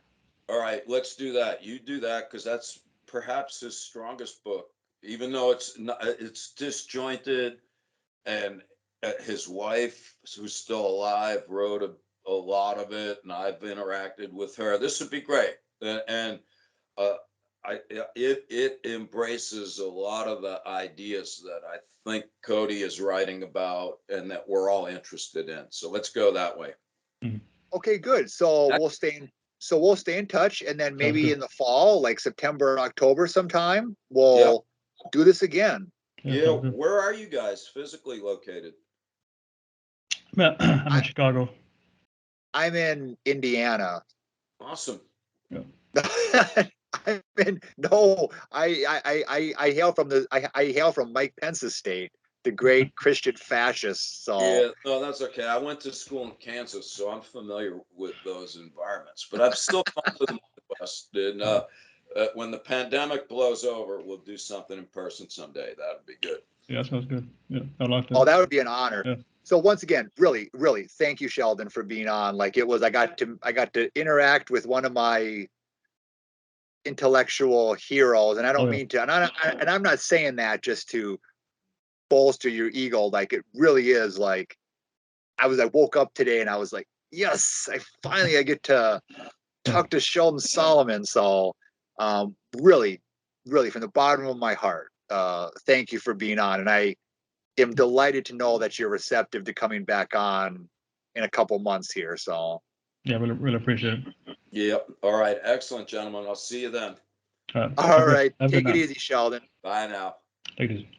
all right, let's do that. You do that, because that's perhaps his strongest book, even though it's disjointed, and his wife, who's still alive, wrote a lot of it, and I've interacted with her. This would be great, and it embraces a lot of the ideas that I think Cody is writing about and that we're all interested in. So let's go that way. Okay, good. So we'll stay in touch, and then maybe in the fall, like September, October sometime, we'll do this again. Yeah, where are you guys physically located? I'm in Chicago. I'm in Indiana. Awesome. Yeah. I mean, no, I hail from I hail from Mike Pence's state, the great Christian fascist. So yeah, no, that's okay. I went to school in Kansas, so I'm familiar with those environments. But I'm still fond of the Midwest. And when the pandemic blows over, we'll do something in person someday. That would be good. Yeah, that sounds good. Yeah, I'd like that. Oh, that would be an honor. Yeah. So once again, really, really, thank you, Sheldon, for being on. Like it was, I got to interact with one of my intellectual heroes, and I don't mean to, and I'm not saying that just to bolster your ego. Like it really is. Like I woke up today and I was like, yes, I get to talk to Sheldon Solomon. So, really, really, from the bottom of my heart, thank you for being on, and I am delighted to know that you're receptive to coming back on in a couple months here. So, yeah, really, really appreciate it. Yep. All right. Excellent, gentlemen. I'll see you then. All right. Take it easy, Sheldon. Bye now. Take it easy.